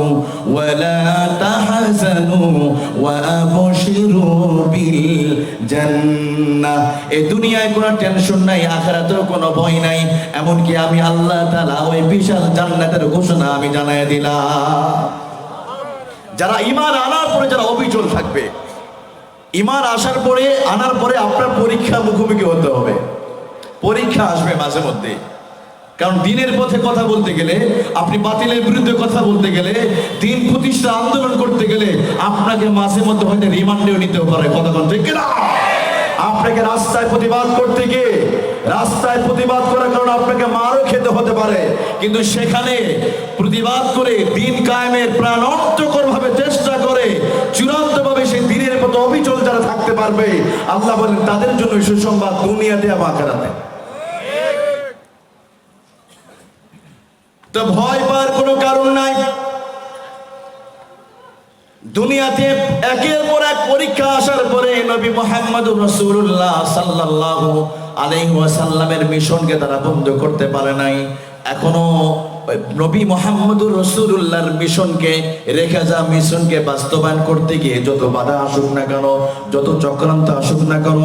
Speaker 1: ওয়া লা তাহজানু ওয়া আবশিরু বিল জান্নাহ। এই দুনিয়ায় কোনো টেনশন নাই, আখিরাতেও কোনো ভয় নাই। এমনকি আমি আল্লাহ তাআলা ওই বিশাল জান্নাতের ঘোষণা আমি জানায় দিলাম। যারা ঈমান আনার পরে যারা অবিচল থাকবে, ঈমান আসার পরে আনার পরে আপনার পরীক্ষা মুখোমুখি হতে হবে। পরীক্ষা আসবে মাঝে মধ্যে, কারণ দ্বীনের পথে কথা বলতে গেলে, আপনি বাতিলের বিরুদ্ধে কথা বলতে গেলে, দ্বীন প্রতিষ্ঠা আন্দোলন করতে গেলে আপনাকে মাঝে মধ্যে হয়তো রিমান্ডেও নিতে পারে। কথা বলতে গেলে আপনাকে রাস্তায় প্রতিবাদ করতে গিয়ে, রাস্তায় প্রতিবাদ করার কারণে আপনাকে মারও খেতে হতে পারে, কিন্তু সেখানে প্রতিবাদ করে দ্বীন কায়েমের প্রাণান্তকর ভাবে চেষ্টা করে চূড়ান্ত ভাবে সেই দ্বীনের মতো অবিচল যারা থাকতে পারবে, আল্লাহ বলেন তাদের জন্য সুসংবাদ দুনিয়াতে এবং আখিরাতে। তো ভয় পাওয়ার কোনো কারণ নাই। দুনিয়াতে একের পর এক পরীক্ষা আসার পরে নবী মুহাম্মদুর রাসূলুল্লাহ সাল্লাল্লাহু আলাইহি ওয়াসাল্লামের মিশনকে তারা বন্ধ করতে পারে নাই। এখনো নবী মুহাম্মদুর রাসূলুল্লাহর মিশনকে রেখে যা মিশনকে বাস্তবায়ন করতে গিয়ে যত বাধা আসুক না কেন, যত চক্রান্ত আসুক না কেন,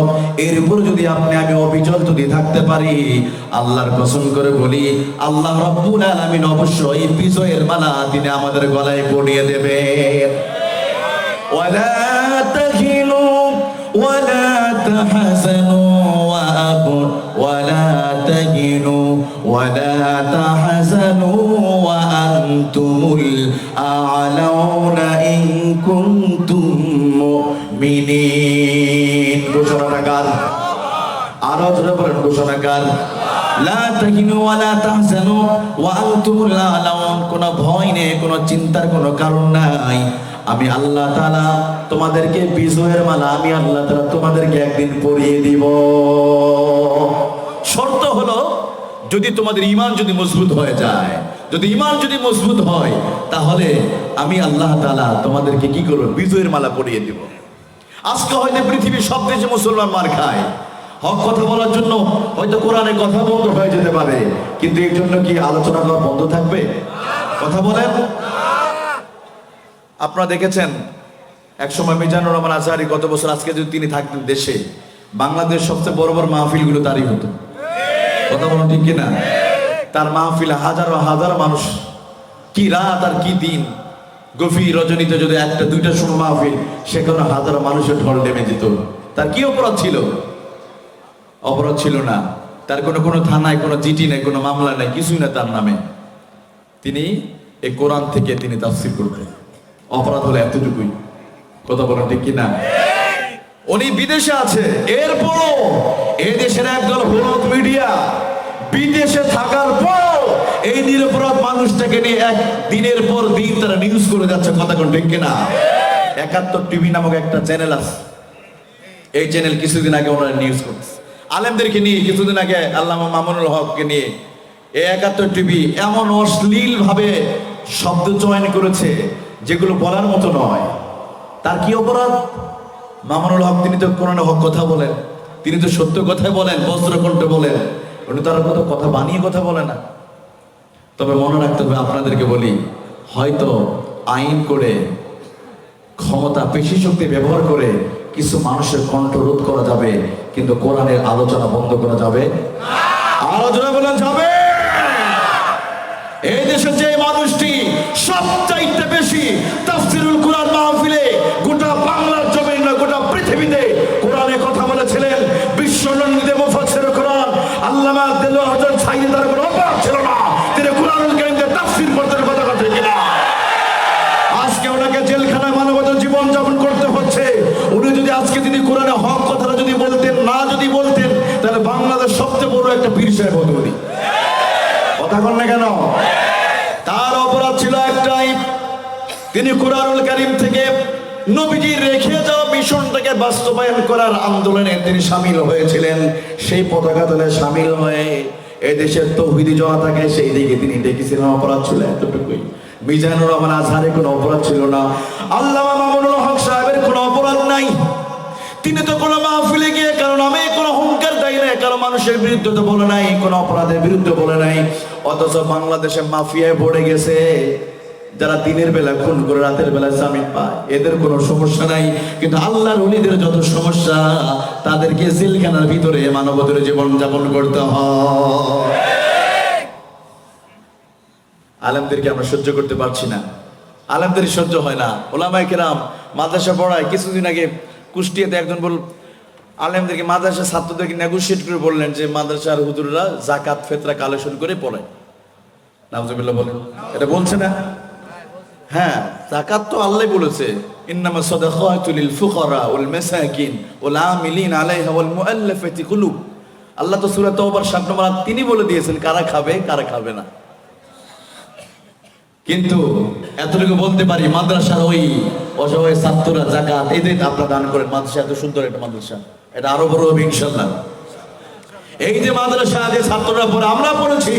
Speaker 1: এর উপর যদি আপনি আমি অবিচল যদি থাকতে পারি, আল্লাহর কসম করে বলি আল্লাহ রাব্বুল আলামিন অবশ্যই বিজয়ের মালা তিনি আমাদের গলায় পরিয়ে দেবেন। ওয়ালা তাহিনু ওয়ালা তাহজানু ولا تهنوا ولا تحزنوا وأنتم الأعلون إن كنتم مؤمنين ঘোষণাকার আরো জোরে বলেন ঘোষণাকার লা তাহিনু ওয়ালা তাহজানু ওয়া আনতুমুল আ'লাউন। কোনো ভয় নেই, কোনো চিন্তার কোনো কারণ নাই। আমি আল্লাহ তাআলা তোমাদেরকে বিজয়ের মালা আমি আল্লাহ তাআলা তোমাদেরকে একদিন পরিয়ে দিব। শর্ত হলো যদি তোমাদের ঈমান যদি মজবুত হয়ে যায়, যদি ঈমান যদি মজবুত হয়, তাহলে আমি আল্লাহ তাআলা তোমাদেরকে কি করব? বিজয়ের মালা পরিয়ে দিব। আজকে হয়তো পৃথিবীর সব দেশে মুসলমান মার খায়, হক কথা বলার জন্য হয়তো কোরআনে কথা বন্ধ হয়ে যেতে পারে, কিন্তু এর জন্য কি আলোচনা করা বন্ধ থাকবে? কথা বলেন। আপনারা দেখেছেন একসময় মিজানুর রহমান আজহারি গত বছর, আজকে যদি তিনি থাকতেন দেশে, বাংলাদেশ সবচেয়ে বড় বড় মাহফিলগুলো তারই হতো। কথা বলেন ঠিক কিনা? তার মাহফিলে হাজার হাজার মানুষ, কি রাত আর কি দিন, গভীর রজনীতে যদি একটা দুইটা সময় মাহফিল, সেখানে হাজার মানুষের ঢল নেমে যেত। তার কি অপরাধ ছিল? অপরাধ ছিল না, তার কোনো থানায় কোনো জিডি নেই, কোনো মামলা নেই, কিছুই না তার নামে। তিনি এই কোরআন থেকে তিনি তাফসীর করতেন। অপরাধ হলো এতটুকুই। কথা বলেন ঠিক কিনা? উনি বিদেশে আছে, এরপরও এই দেশের একদল হলুদ মিডিয়া বিদেশে থাকার পর এই নিরপরাধ মানুষটাকে নিয়ে এক দিনের পর দিন তারা নিউজ করে যাচ্ছে। কথা কোন ঠিক কিনা? ৭১ টিভি নামক একটা চ্যানেল আছে, এই চ্যানেল কিছুদিন আগে ওনারা নিউজ করছে আলেমদেরকে নিয়ে। কিছুদিন আগে আল্লামা মামুনুল হককে নিয়ে এই ৭১ টিভি এমন অশ্লীল ভাবে শব্দ চয়ন করেছে যেগুলো বলার মতো নয়। তার কি অপরাধ? মামুনুল হক তিনি তো কোরআনে হক কথা বলেন, তিনি তো সত্য কথাই বলেন, বজ্রকণ্ঠে বলেন, উনি তার কত কথা বানিয়ে কথা বলে না। তবে মনে রাখতে হবে, আপনাদেরকে বলি, হয়তো আইন করে ক্ষমতা পেশি শক্তি ব্যবহার করে কিছু মানুষের কণ্ঠ রোধ করা যাবে, কিন্তু কোরআনের আলোচনা বন্ধ করা যাবে। আলোচনা বলা যাবে। এই দেশে যে মানুষটি সবচাইতে বেশি তাফসীরুল কোরআন মাহফিলে গোটা বাংলার জমিন না গোটা পৃথিবীতে কোরআনে কথা বলেছিলেন, বিশ্বনন্দিত মুফাসসিরুল কোরআন আল্লামা দেলোয়ার হোসেন সাঈদী, তার কোনো অপরাধ ছিল না, তিনি কোরআনুল কারীমকে তাফসীর করতেন। কথা কথা কিনা? আজকে ওনাকে জেলখানায় মানবতা জীবন যাপন করতে হচ্ছে। উনি যদি আজকে যদি কোরআনে হক কথাটা যদি বলতেন না, যদি বলতেন, তাহলে বাংলাদেশ সবচেয়ে বড় একটা পীর সাহেব হতো উনি। কথা বল না কেন? তার অপরাধ ছিল একটাই, তিনি কোরআনুল কারীম থেকে নবীজির রেখে যাওয়া মিশনটাকে বাস্তবায়ন করার আন্দোলনে তিনি সামিল হয়েছিলেন। সেই পতাকা তলে সামিল হয়ে এই দেশের তৌহিদি জনতাকে সেই দিকে তিনি ডেকেছিলেন। অপরাধ ছিল এতটুকুই। মিজানুর রহমান আজহারের কোনো অপরাধ ছিল না, আল্লামা মামুনুল হক সাহেবের কোনো অপরাধ নাই। তিনি তো কোনো মাহফিলে গিয়ে কারো নামে কোনো হুঙ্কার দেয় নাই, কারো মানুষের বিরুদ্ধে তো বলে নাই, কোনো অপরাধের বিরুদ্ধে বলে নাই। অথচ বাংলাদেশে মাফিয়ায় ভরে গেছে, যারা দিনের বেলা খুন করে রাতের বেলা জামিন পায়, এদের কোনো সমস্যা নাই। কিন্তু আল্লাহর ওলিদের যত সমস্যা, তাদেরকে জেলখানার ভিতরে মানবতার জীবন যাপন করতে হয়। আলেমদেরকে আমরা সহ্য করতে পারছি না, আলেমদের সহ্য হয় না। ওলামায়ে কেরাম মাদ্রাসা পড়ায়। কিছুদিন আগে কুষ্টিয়াতে একজন বল আলেমদেরকে, মাদ্রাসা ছাত্রদেরকে নেগোশিয়েট করে বললেন যে মাদ্রাসার হুজুররা যাকাত ফিতরা কালেকশন করে পড়ায়। নাউজুবিল্লাহ বলেন, এটা বলছে না? হ্যাঁ, যাকাত তো আল্লাহ বলেছে, ইন্নামা সাদাকাতু লিল ফুকারা ওয়াল মাসাকিন ওয়াল আমিলিন আলাইহা ওয়াল মুআল্লাফাতি কুলুব। আল্লাহ তো সূরা তাওবার ৭ নম্বর আয়াত তিনি বলে দিয়েছেন কারা খাবে কারা খাবে না। কিন্তু এতটুকু বলতে পারি, মাদ্রাসার ওই অসহায় ছাত্ররা যাকাত এদের আপনারা দান করেন। মাদ্রাসা এত সুন্দর একটা মাদ্রাসা, এটা আরো বড় হবে ইনশাআল্লাহ। এই যে মাদ্রাসা যে ছাত্ররা পড়ে, আমরা পড়েছি,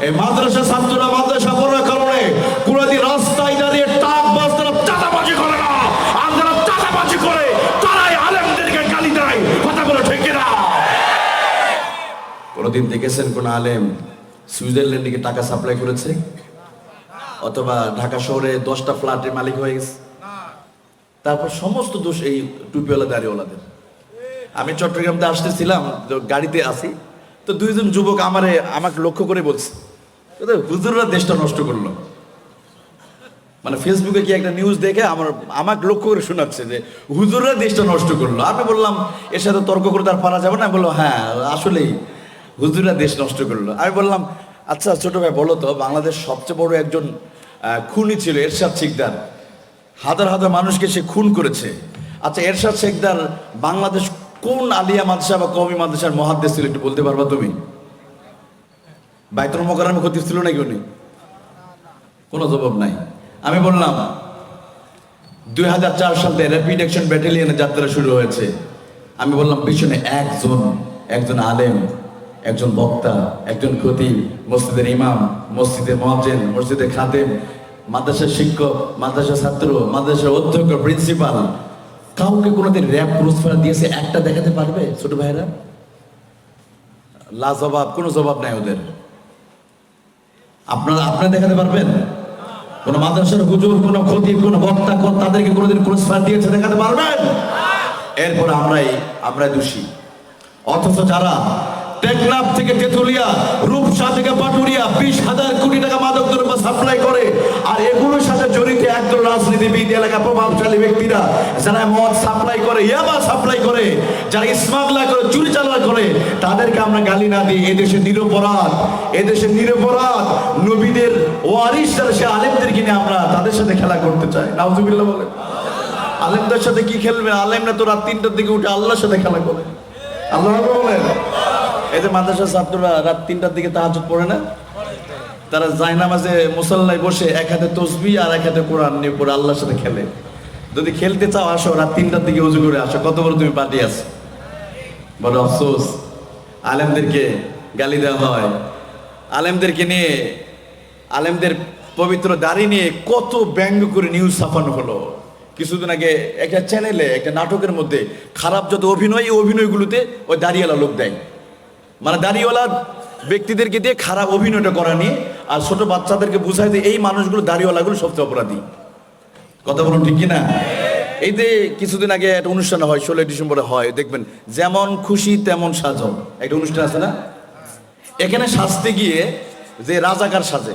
Speaker 1: এই মাদ্রাসা ছাত্ররা মাদ্রাসা পড়ার কারণে পুরোদিন রাস্তায় দাঁড়িয়ে টাক বাস তারা চাঁদাবাজি করে না, আর যারা চাঁদাবাজি করে তারাই আলেমদেরকে গালি দেয়। কথা বলে ঠিক কিনা? কোনদিন দেখেছেন কোন আলেম সুইজারল্যান্ডে গিয়ে টাকা সাপ্লাই করেছে, অথবা ঢাকা শহরে 10টা ফ্ল্যাটের মালিক হয়ে গেছে। তারপর সমস্ত দোষ এই টুপিওয়ালা দাড়িওয়ালাদের। আমি চট্টগ্রামতে আসতেছিলাম, তো গাড়িতে আসি, তো দুইজন যুবক আমাকে লক্ষ্য করে বলছে, হুজুররা দেশটা নষ্ট করলো। মানে ফেসবুকে কি একটা নিউজ দেখে আমাকে লক্ষ্য করে শোনাচ্ছে যে হুজুররা দেশটা নষ্ট করলো। আমি বললাম এর সাথে তর্ক করে তার পারা যাবে না। আমি বললাম হ্যাঁ আসলেই হুজুররা দেশ নষ্ট করলো। আমি বললাম আচ্ছা ছোট ভাই বলো তো, বাংলাদেশ সবচেয়ে বড় একজন খুনি ছিল এরশাদ শিকদার, হাজার হাজার মানুষকে সে খুন করেছে। আচ্ছা এরশাদ শিকদার বাংলাদেশ কোন আলিয়া মাদ্রাসা বা কওমি মাদ্রাসার মুহাদ্দিস ছিল একটু বলতে পারবা তুমি? বাইতুল মোকাররমে খতিব ছিল নাকি উনি? কোনো জবাব নাই। আমি বললাম 2004 সাল থেকে র্যাপিড অ্যাকশন ব্যাটালিয়নের যাত্রা শুরু হয়েছে। আমি বললাম পিছনে একজন আলেম, একজন বক্তা, একজন খতিব, মসজিদের ইমাম, মসজিদের মুয়াজ্জিন, মসজিদের খাদেম, মাদ্রাসার শিক্ষক, মাদ্রাসার ছাত্র, মাদ্রাসার অধ্যক্ষ, প্রিন্সিপাল, কাউকে কোনোদিন র্যাব পুরস্কার দিয়েছে একটা দেখাতে পারবে ছোট ভাইরা? লাজবাব, কোনো জবাব নাই ওদের। আপনারা দেখাতে পারবেন? কোন মাদ্রাসার হুজুর, কোন খতিব, কোন বক্তা তাদেরকে কোনোদিন পুরস্কার দিয়েছে দেখাতে পারবেন? এরপর আমরাই দোষী। অথচ যারা টেকনাফ থেকে তেতুলিয়া, রূপসা থেকে পাটুরিয়া 20,000 কোটি টাকা মাদক দ্রব্য সাপ্লাই করে, আর এগুলোর সাথে জড়িত একদল রাজনীতিবিদ, এলাকা প্রভাবশালী ব্যক্তিরা যারা মদ সাপ্লাই করে, ইয়াবা সাপ্লাই করে, যারা স্মাগলার করে, চুরি চালান করে, তাদেরকে আমরা গালি না দিই। এদেশে নিরপরাধ নবীদের ওয়ারিস যারা, সে আলেমদেরকে নিয়ে আমরা তাদের সাথে খেলা করতে চাই। নাউজুবিল্লাহ বলে। আলেমদের সাথে কি খেলবে? আলেমরা তো রাত 3টার দিকে উঠে আল্লাহর সাথে খেলা করে। আল্লাহ বলেন এই যে মাদ্রাসার ছাত্ররা রাত 3টার দিকে তাহাজ্জুদ পড়ে না, তারা জায়নামাজে মুসাল্লায় বসে এক হাতে তসবিহ আর এক হাতে কোরআন নিয়ে পড়ে আল্লাহর সাথে খেলে। যদি খেলতে চাও আসো, রাত 3টার দিকে ওযু করে আসো। কত বড় তুমি পার্টি আছো। বড় আফসোস, আলেমদেরকে গালি দেওয়া হয়। আলেমদেরকে নিয়ে, আলেমদের পবিত্র দাড়ি নিয়ে কত ব্যঙ্গ করে নিউজ ছাপানো হলো। কিছুদিন আগে একটা চ্যানেলে একটা নাটকের মধ্যে খারাপ যত অভিনয়, এই অভিনয়গুলোতে ওই দাড়িওয়ালা লোক দেয়। মানে দাড়িওয়ালা ব্যক্তিদেরকে দিয়ে খারাপ অভিনয়টা করা নিয়ে, আর ছোট বাচ্চাদেরকে বুঝায় যে এই মানুষগুলো, দাড়িওয়ালাগুলো সবচেয়ে অপরাধী। কথা বলুন ঠিক কিনা? এই যে কিছুদিন আগে একটা অনুষ্ঠান হয়, 16 ডিসেম্বরে হয়, দেখবেন যেমন খুশি তেমন সাজো, একটা অনুষ্ঠান আছে না? এখানে সাজতে গিয়ে যে রাজাকার সাজে,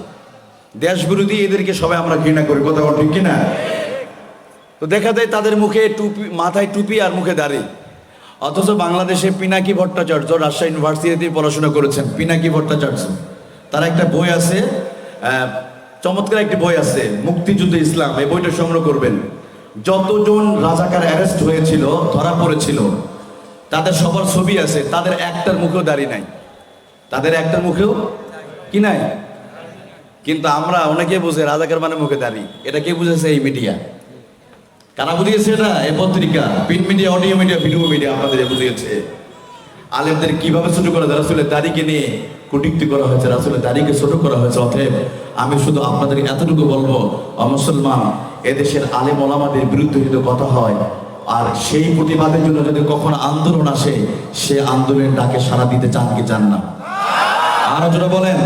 Speaker 1: দেশ বিরোধী, এদেরকে সবাই আমরা ঘৃণা করি। কথা বলুন ঠিক কিনা? তো দেখা যায় তাদের মুখে টুপি, মাথায় টুপি আর মুখে দাড়ি। অথচ বাংলাদেশে পিনাকি ভট্টাচার্য রাজশাহী ইউনিভার্সিটিতে পড়াশোনা করেছেন। পিনাকি ভট্টাচার্য, তার একটা বই আছে, চমৎকার একটি বই আছে, মুক্তিযুদ্ধ ইসলাম। এই বইটা সংগ্রহ করবেন। যতজন রাজাকার অ্যারেস্ট হয়েছিল, ধরা পড়েছিল, তাদের সবার ছবি আছে। তাদের একটার মুখেও দাড়ি নাই, তাদের একটার মুখেও কি নাই। কিন্তু আমরা অনেকে বুঝে রাজাকার মানে মুখে দাড়ি। এটা কে বুঝেছে? এই মিডিয়া। কারা বুঝিয়েছে এটা? এই পত্রিকা, print media, audio media, video media আপনাদের বুঝিয়েছে। আলেমদের কিভাবে ছোট করা যায়, রাসূলের দাড়িকে নিয়ে কটূক্তি করা হয়েছে, রাসূলের দাড়িকে ছোট করা হয়েছে। অতএব আমি শুধু আপনাদের এতটুকু বলবো, মুসলমান, এদেশের আলেম ওলামাদের বিরুদ্ধে যদি কথা হয়, আর সেই প্রতিবাদের জন্য যদি কখনো আন্দোলন আসে, সে আন্দোলনের ডাকে সাড়া দিতে চান কি চান না? আরো জোরে বলেন।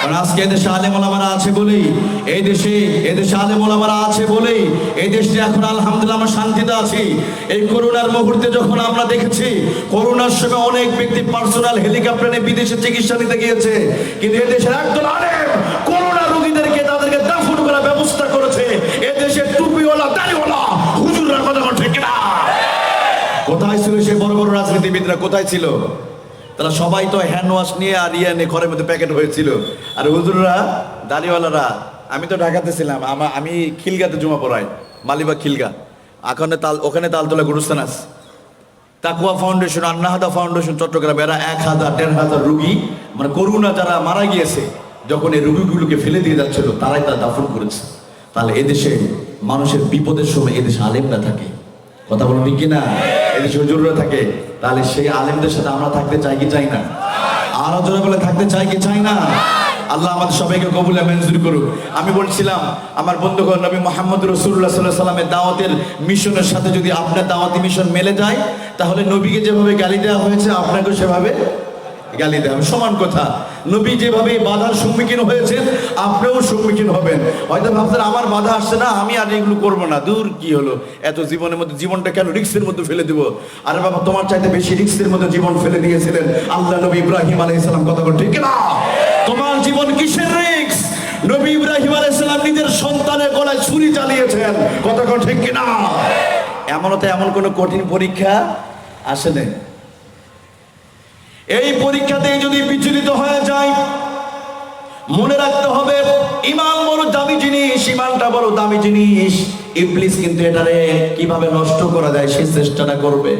Speaker 1: কারণ আজকে এদেশে আলেম ওলামারা আছে বলেই, এদেশে আলেম ওলামারা আছে বলেই এই দেশে এখন আলহামদুলিল্লাহ আমরা শান্তিতে আছি। এই করোনার মুহূর্তে যখন আমরা দেখেছি, করোনার সময় অনেক ব্যক্তি পার্সোনাল হেলিকপ্টারে বিদেশে চিকিৎসা নিতে গিয়েছে, কিন্তু এদেশের একজন আলেম করোনা রোগীদেরকে তাদেরকে দাফন করার ব্যবস্থা করেছে। এদেশের টুপিওয়ালা, দাড়িওয়ালা হুজুররা, কথা বল ঠিক না? কোথায় ছিল সে বড় বড় রাজনীতিবিদরা? কোথায় ছিল তারা? সবাই তো হ্যান্ড ওয়াশ নিয়ে আর ইয়ে নিয়ে ঘরের মধ্যে প্যাকেট হয়েছিল। আর হুজুররা, দাড়িওয়ালারা, আমি তো ঢাকাতে ছিলাম, আমি খিলগাতে জমা পড়াই, মালিবাগ খিলগা। ওখানে তালতলা গুরুস্থান আছে। তাকওয়া ফাউন্ডেশন, আন্নাহাদা ফাউন্ডেশন চট্টগ্রাম, এরা 1,000-1,500 রুগী, মানে করোনা যারা মারা গিয়েছে, যখন এই রুগীগুলোকে ফেলে দিয়ে যাচ্ছিল, তারাই তার দাফন করেছে। তাহলে এদেশে মানুষের বিপদের সময় এদেশে আলেমরা থাকে। কথা বলুন ঠিক কিনা? এদেশে হুজুররা থাকে। তাহলে সেই আলেমদের সাথে আমরা থাকতে চাই কি চাই না? আরো জোরে বলে থাকতে চাই কি চাই না? আল্লাহ আমাদের সবাইকে কবুল মঞ্জুর করুক। আমি বলছিলাম, আমার বন্ধুগণ, নবী মুহাম্মদ রাসূলুল্লাহ সাল্লাল্লাহু আলাইহি ওয়াসাল্লামের দাওয়াতের মিশনের সাথে যদি আপনার দাওয়াতি মিশন মেলে যায়, তাহলে নবীকে যেভাবে গালি দেওয়া হয়েছে আপনাকেও সেভাবে
Speaker 3: গালি দেওয়া হবে, সমান কথা। নবী যেভাবে বাধার সম্মুখীন হয়েছেন আপনিও সম্মুখীন হবেন। হয়তো ভাবছেন আমার বাধা আসছে না, আমি আর এগুলো করবো না, দূর কি হলো, এত জীবনের মধ্যে জীবনটা কেন রিস্কের মধ্যে ফেলে দিব। আরে বাবা, তোমার চাইতে বেশি রিস্কের মধ্যে জীবন ফেলে দিয়েছিলেন আল্লাহ নবী ইব্রাহিম আলাইহিস সালাম। কথা বল ঠিক না? তোমার জীবন কিসের রিস্ক? নবী ইব্রাহিম আলাইহিস সালাম নিজের সন্তানের গলায় ছুরি চালিয়েছেন। কথা বল ঠিক কিনা? এমনতে এমন কোন কঠিন পরীক্ষা আসে নাই। এই পরীক্ষাতে যদি বিচলিত হয়ে যায়, মনে রাখতে হবে ঈমান বড় দামি জিনিস, ঈমানটা বড় দামি জিনিস। ইবলিস কিন্তু এটারে কিভাবে নষ্ট করা যায় সেই চেষ্টাটা করবে।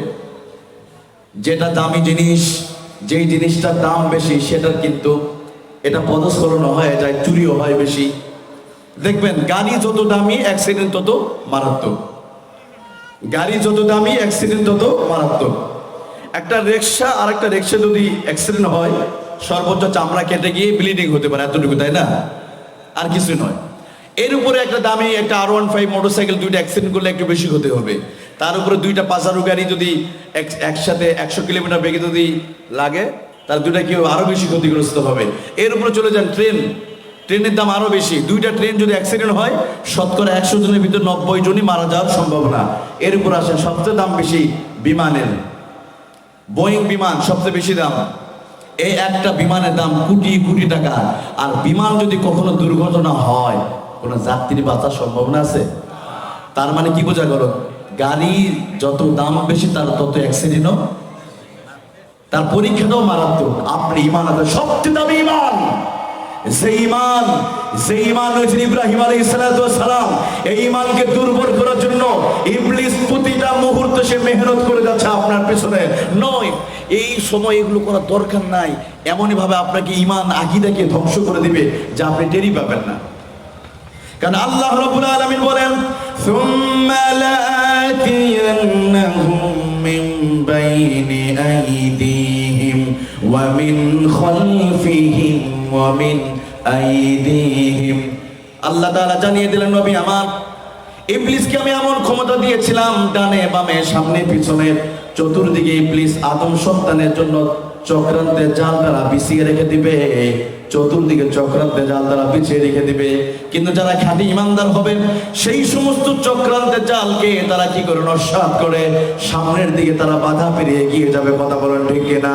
Speaker 3: যেটা দামি জিনিস, যেই জিনিসটার দাম বেশি, সেটার কিন্তু এটা পদস্খলন হয়ে যায়, চুরিও হয় বেশি। দেখবেন গাড়ি যত দামি অ্যাক্সিডেন্ট তত মারাত্মক, গাড়ি যত দামি অ্যাক্সিডেন্ট তত মারাত্মক। একটা রিক্সা আর একটা রিক্সা যদি অ্যাক্সিডেন্ট হয়, সর্বোচ্চ চামড়া কেটে গিয়ে ব্লিডিং হতে পারে, এতটুকু, তাই না? আর কিছু নয়। এর উপরে একটা দামি একটা R15 মোটরসাইকেল দুইটা অ্যাক্সিডেন্ট করলে একটু বেশি হতে হবে। তার উপরে দুইটা পাজারো গাড়ি যদি একসাথে 100 কিলোমিটার বেগে যদি লাগে, তার দুইটা কি আরো বেশি ক্ষতিগ্রস্ত হবে। এর উপরে চলে যান ট্রেন, ট্রেনের দাম আরো বেশি। দুইটা ট্রেন যদি অ্যাক্সিডেন্ট হয়, শতকরা 100 জনের ভিতর 90 জনই মারা যাওয়ার সম্ভাবনা। এর উপর আসেন সবচেয়ে দাম বেশি বিমানের, বোয়িং বিমান সবচেয়ে বেশি দাম। এই একটা বিমানের দাম কোটি কোটি টাকা। আর বিমান যদি কখনো দুর্ঘটনা হয়, কোনো যাত্রী বাঁচার সম্ভাবনা আছে? তার মানে কি বোঝা গেল? গাড়ির যত দাম বেশি তার তত অ্যাক্সিডেন্টও, তার পরীক্ষাটাও মারাত্মক। আপনি ঈমান আছে, সবচেয়ে দামি ঈমান, যে ঈমান হয়েছিল ইব্রাহিম আলাইহিস সালাম। এই ঈমানকে দুর্বল করার জন্য ইবলিস প্রতিটা মুহূর্তে সে মেহনত করে যাচ্ছে আপনার পেছনে। নয়, এই সময় এগুলো করার দরকার নাই। এমনই ভাবে আপনাকে ঈমান আকীদাকে ধ্বংস করে দিবে যে আপনি টেরই পাবেন না। কারণ আল্লাহ রাব্বুল আলামিন বলেন, সুম্মা লাআতিয়ান্নাহুম মিন বাইনি আইদিহিম ওয়া মিন খালফিহিম ওয়া মিন আইদিহিম। আল্লাহ তাআলা জানিয়ে দিলেন, নবী আমার, ইবলিসকে আমি এমন ক্ষমতা দিয়েছিলাম, ডানে বামে সামনে পিছনে চতুর্দিকে ইবলিস আদম সন্তানের জন্য চক্রান্তের জাল দ্বারা বিছিয়ে রেখে দিবে, চতুর্দিকে চক্রান্তের জাল দ্বারা বিছিয়ে রেখে দিবে। কিন্তু যারা খাঁটি ইমানদার হবে, সেই সমস্ত চক্রান্তের জালকে তারা কি করে নস্যাৎ করে সামনের দিকে তারা বাধা পেরিয়ে এগিয়ে যাবে। কথা বলেন ঠিক কিনা?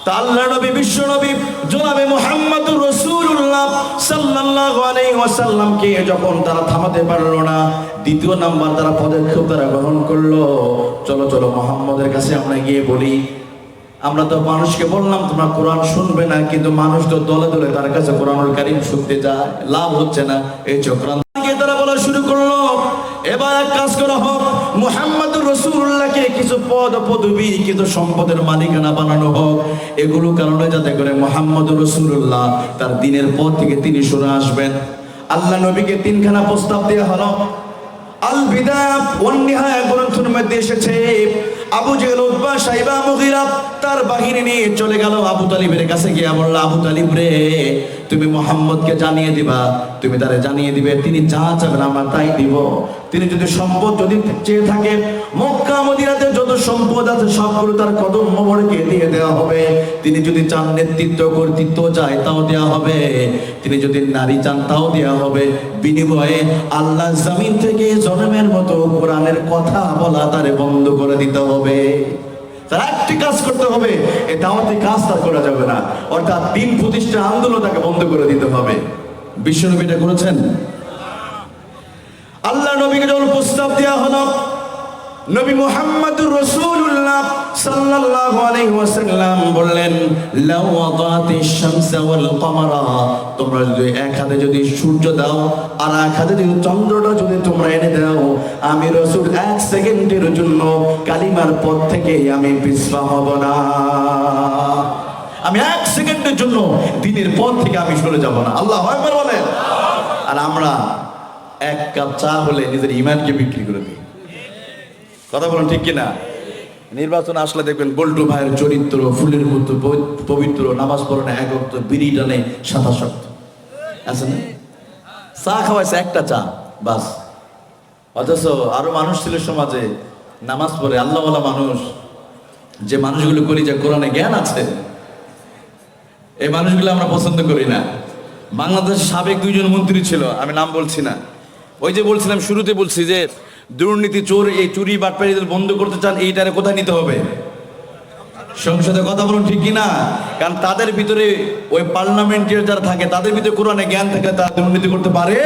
Speaker 3: তা আল্লাহ নবী, বিশ্ব নবী জনাবে মুহাম্মদুর রাসূলুল্লাহ সাল্লাল্লাহু আলাইহি ওয়াসাল্লামকে যখন তারা থামাতে পারলো না, দ্বিতীয় নাম্বার তারা পদক্ষেপ তারা গ্রহণ করলো। চলো চলো মুহাম্মদের কাছে আমরা গিয়ে বলি। আমরা তো মানুষকে বললাম তোমরা কোরআন শুনবে না, কিন্তু মানুষ তো দলে দলে তার কাছে কোরআনুল কারীম শুনতে যায়, লাভ হচ্ছে না। এই চক্রান্তকে তারা বলা শুরু করলো, এবার এক কাজ করা হোক, মুহাম্মদুর রাসূলুল্লাহকে কিছু পদ পদবি, কিছু সম্পদের মালিকানা বানানো হোক। এগুলো কারণে যাতে করে মুহাম্মদুর রাসূলুল্লাহ তার দিনের পথ থেকে তিনি সরে আসবেন। আল্লাহ নবীকে তিনখানা প্রস্তাব দেওয়া হলো। আল বিদায়া ওয়ান নিহায়া গ্রন্থের মধ্যে এসেছে, আবু জেহেল, উতবা, শাইবা, মুগীরা তার বাহিনী নিয়ে চলে গেল আবু তালিবের কাছে গিয়ে বলল, আবু তালিব রে, তুমি মুহাম্মদকে জানিয়ে দিবা, তুমি তারে জানিয়ে দিবে তিনি যা চাবেন আমরা তাই দিব। তিনি যদি সম্পদ যদি চেয়ে থাকে, মক্কা মদিনাতে যত সম্পদ আছে সবগুলো তার কদম মোবারকে দিয়ে দেওয়া হবে। তিনি যদি চান নেতৃত্ব কর্তৃত্ব চায় তাও দেওয়া হবে। তিনি যদি নারী চান তাও দেওয়া হবে। বিনিময়ে আল্লাহ জমিন থেকে জন্মের মতো কোরআনের কথা বলা তারে বন্ধ করে দিতে হবে। তার একটি কাজ করতে হবে, এই দাওয়াতি কাজ তার করা যাবে না, অর্থাৎ দিন প্রতিষ্ঠা আন্দোলন তাকে বন্ধ করে দিতে হবে। বিশ্বনবী এটা করেছেন। আল্লাহ নবীকে যখন প্রস্তাব দেওয়া হলো, নবী মুহাম্মদুর রাসূলুল্লাহ সাল্লাল্লাহু আলাইহি ওয়াসাল্লাম বললেন, লাউ ওয়াদাতিশ শামসা ওয়াল কমারা, তোমরা যদি এক হাতে যদি সূর্য দাও আর এক হাতে যদি চন্দ্রটা যদি তোমরা এনে দাও, আমি রাসূল 1 সেকেন্ডের জন্য কালিমার পথ থেকে আমি পিছপা হব না। আমি 1 সেকেন্ডের জন্য দ্বীনের পথ থেকে আমি সরে যাব না। আল্লাহু আকবার বলেন। আর আমরা এক কাপ চা হলে নিজের ঈমানকে বিক্রি করে দিই। কথা বলেন ঠিক কিনা? নির্বাচন আসলে দেখবেন বল্টু ভাইয়ের চরিত্র ফুলের মতো পবিত্র, নামাজ পড়ে না, এক ওয়াক্ত বিড়ি টানে 27 আছে না? চা খাওয়াইছে একটা চা বাস। অথচ আরো মানুষ ছিল সমাজে নামাজ পড়ে, আল্লাহওয়ালা মানুষ,
Speaker 1: যে মানুষগুলো করি যে কোরআনে জ্ঞান আছে, এই মানুষগুলো আমরা পছন্দ করি না। বাংলাদেশের সাবেক 2 জন মন্ত্রী ছিল, আমি নাম বলছি না। ওই যে বলছিলাম শুরুতে বলছি যে দুর্নীতি, চোর, এই চুরি বাটপাড়ি বন্ধ করতে চান, এইটারে কোথায় নিতে হবে? সংসদে। কথা বলুন ঠিক কিনা? কারণ তাদের ভিতরে ওই পার্লামেন্টের যারা থাকে তাদের ভিতরে কোরআনে জ্ঞান থাকলে তারা দুর্নীতি করতে পারে।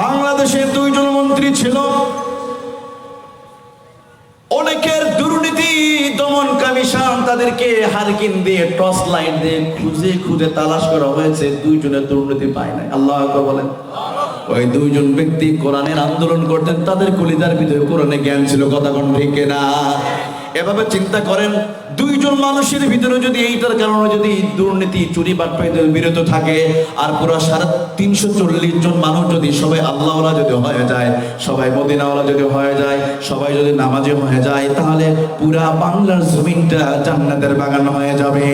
Speaker 1: বাংলাদেশের 2 জন মন্ত্রী ছিল, অনেকের দুর্নীতি দমন কমিশন তাদেরকে হারকিন দিয়ে, টর্চ লাইট দিয়ে খুঁজে খুঁজে তালাশ করা হয়েছে, 2 জনের দুর্নীতি পায় নাই। আল্লাহু আকবার বলেন। ওই 2 জন ব্যক্তি কোরআনের আন্দোলন করতেন, তাদের কলিজার ভিতরে কোরআনে জ্ঞান ছিল। কথা কোন ঠিক না? এভাবে চিন্তা করেন, 2 জন মানুষের ভিতরে যদি এইটার কারণে যদি দুর্নীতি, চুরি বাটপাড়িতে বিরত থাকে, আর পুরো 340 জন মানুষ যদি সবাই আল্লাহওয়ালা যদি হয়ে যায়, সবাই মদিনাওয়ালা যদি হয়ে যায়, সবাই যদি নামাজি হয়ে যায়, তাহলে পুরা বাংলার জমিনটা জান্নাতের বাগান হয়ে যাবে।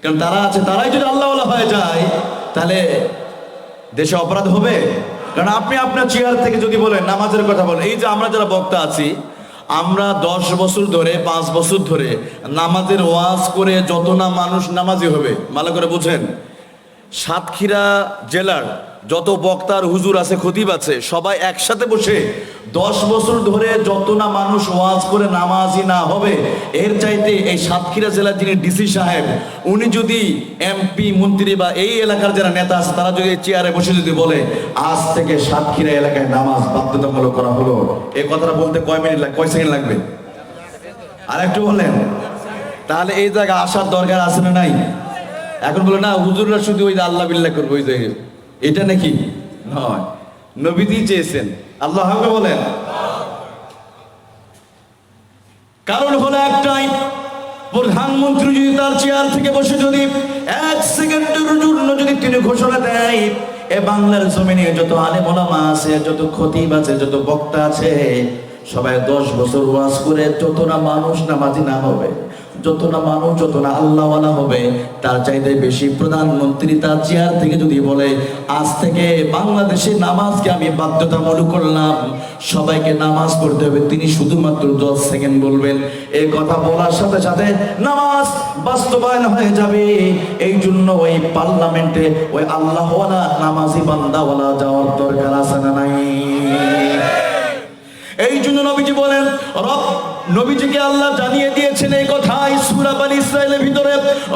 Speaker 1: কারণ তারা আছে, তারাই যদি আল্লাহওয়ালা হয়ে যায় তাহলে দেশে অপরাধ হবে। কারণ আপনি আপনার চেয়ার থেকে যদি বলেন, নামাজের কথা বলেন, এই যে আমরা যারা বক্তা আছি, আমরা 10 বছর ধরে, 5 বছর ধরে নামাজের ওয়াজ করে যত না মানুষ নামাজি হবে, ভালো করে বুঝেন, সাতক্ষীরা জেলার যত বক্তার হুজুর আছে, খতিব আছে, সবাই একসাথে বসে 10 বছর ধরে যত না মানুষ ওয়াজ করে নামাজি না হবে, এর চাইতে এই সাতক্ষীরা জেলার যিনি ডিসি সাহেব, উনি যদি এমপি, মন্ত্রী বা এই এলাকার যারা নেতা আছে, তারা যদি চেয়ারে বসে যদি বলে আজ থেকে সাতক্ষীরা এলাকায় নামাজ বাধ্যতামূলক করা হলো, এই কথাটা বলতে কয় সেকেন্ড লাগবে? আর একটু বলেন, তাহলে এই জায়গা আসার দরকার আছে না নাই? এখন বলে না হুজুররা শুধু ওই আল্লাহ বিল্লাহ করবো, ওই জায়গায় এটা নাকি নয়, নবীজি চেয়েছেন। আল্লাহ বলেন। কারণ হলো একটাই, প্রধানমন্ত্রী যদি তার চেয়ার থেকে বসে যদি 1 সেকেন্ডের জন্য যদি তিনি ঘোষণা দেয়, এ বাংলার জমিনে যত আলেম ওলামা আছে, যত খতিব আছে, যত বক্তা আছে, সবাই 10 বছর ওয়াজ করে যত না মানুষ নামাজি না হবে, যত না মানুষ যত না আল্লাহওয়ালা হবে, তার চাইতে বেশি প্রধানমন্ত্রী তার চেয়ার থেকে যদি বলে আজ থেকে বাংলাদেশে নামাজকে আমি বাধ্যতামূলক করলাম, সবাইকে নামাজ পড়তে হবে, তিনি শুধুমাত্র 10 সেকেন্ড বলবেন, এই কথা বলার সাথে সাথে নামাজ বাস্তবায়ন হয়ে যাবে। এই জন্য ওই পার্লামেন্টে ওই আল্লাহওয়ালা নামাজি বান্দাওয়ালা যাওয়ার দরকার আছে না নাই? এই জন্য নবীজি বলেন, নবীজিকে আল্লাহ জানিয়ে দিয়েছেন এই কথাই সূরা বনী ইসরাঈলের ভিতরে,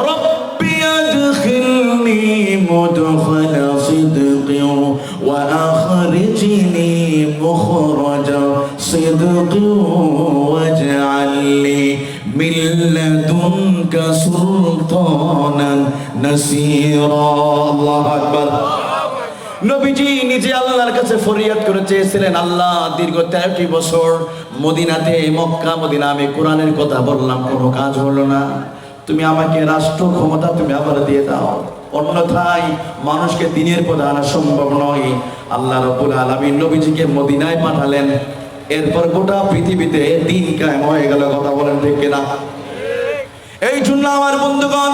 Speaker 1: রব্বি আদখিলনি মুদখালা সিদকিন ওয়া আখরিজনি মুখরাজা সিদকিন ওয়াজআলনি মিন লাদুনকা সুলতানান নাসীরা। আল্লাহু আকবার। নবীজি নিজে আল্লাহর কাছে ফরিয়াদ করে চেয়েছিলেন, আল্লাহ দীর্ঘ 13টি বছর মদিনাতে, মক্কা মদিনা আমি কোরআনের কথা বললাম, কোনো কাজ হলো না, তুমি আমাকে রাষ্ট্র ক্ষমতা তুমি আবার দিয়ে দাও, অন্যথায় মানুষকে দিনের পথে আনা সম্ভব নয়। আল্লাহ রাব্বুল আলামিন নবীজিকে মদিনায় পাঠালেন, এরপর গোটা পৃথিবীতে দিন কায়েম হয়ে গেল। কথা বলেন ঠিক কিনা? এই জন্য আমার বন্ধুগণ,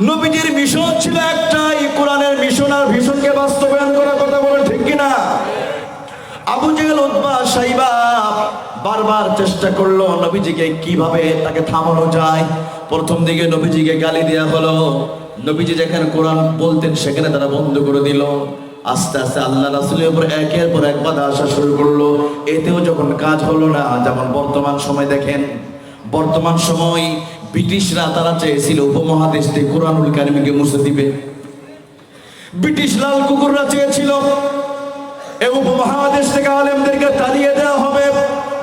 Speaker 1: নবীজির মিশন ছিল একটাই, কোরআনের মিশন আর ভিশনকে বাস্তবায়ন করার। কথা বলেন ঠিক কিনা? আবু জেহেল, উতবা, সাইবা বারবার চেষ্টা করলো নবীজিকে কিভাবে তাকে থামানো যায়। প্রথম দিকে নবীজিকে গালি দেওয়া হলো, নবীজি যেখানে কোরআন বলতেন সেখানে তারা বন্ধ করে দিল। আস্তে আস্তে আল্লাহ রাসূলের উপর একের পর এক বাধা আসা শুরু করলো। এতেও যখন কাজ হলো না, যেমন বর্তমান সময় দেখেন, বর্তমান সময় ব্রিটিশরা তারা চেয়েছিল উপমহাদেশ থেকে কোরআনুল কারিমকে মুছে দিবে। ব্রিটিশ লাল কুকুররা চেয়েছিল এই উপমহাদেশ থেকে আলেমদেরকে তাড়িয়ে দেওয়া হবে,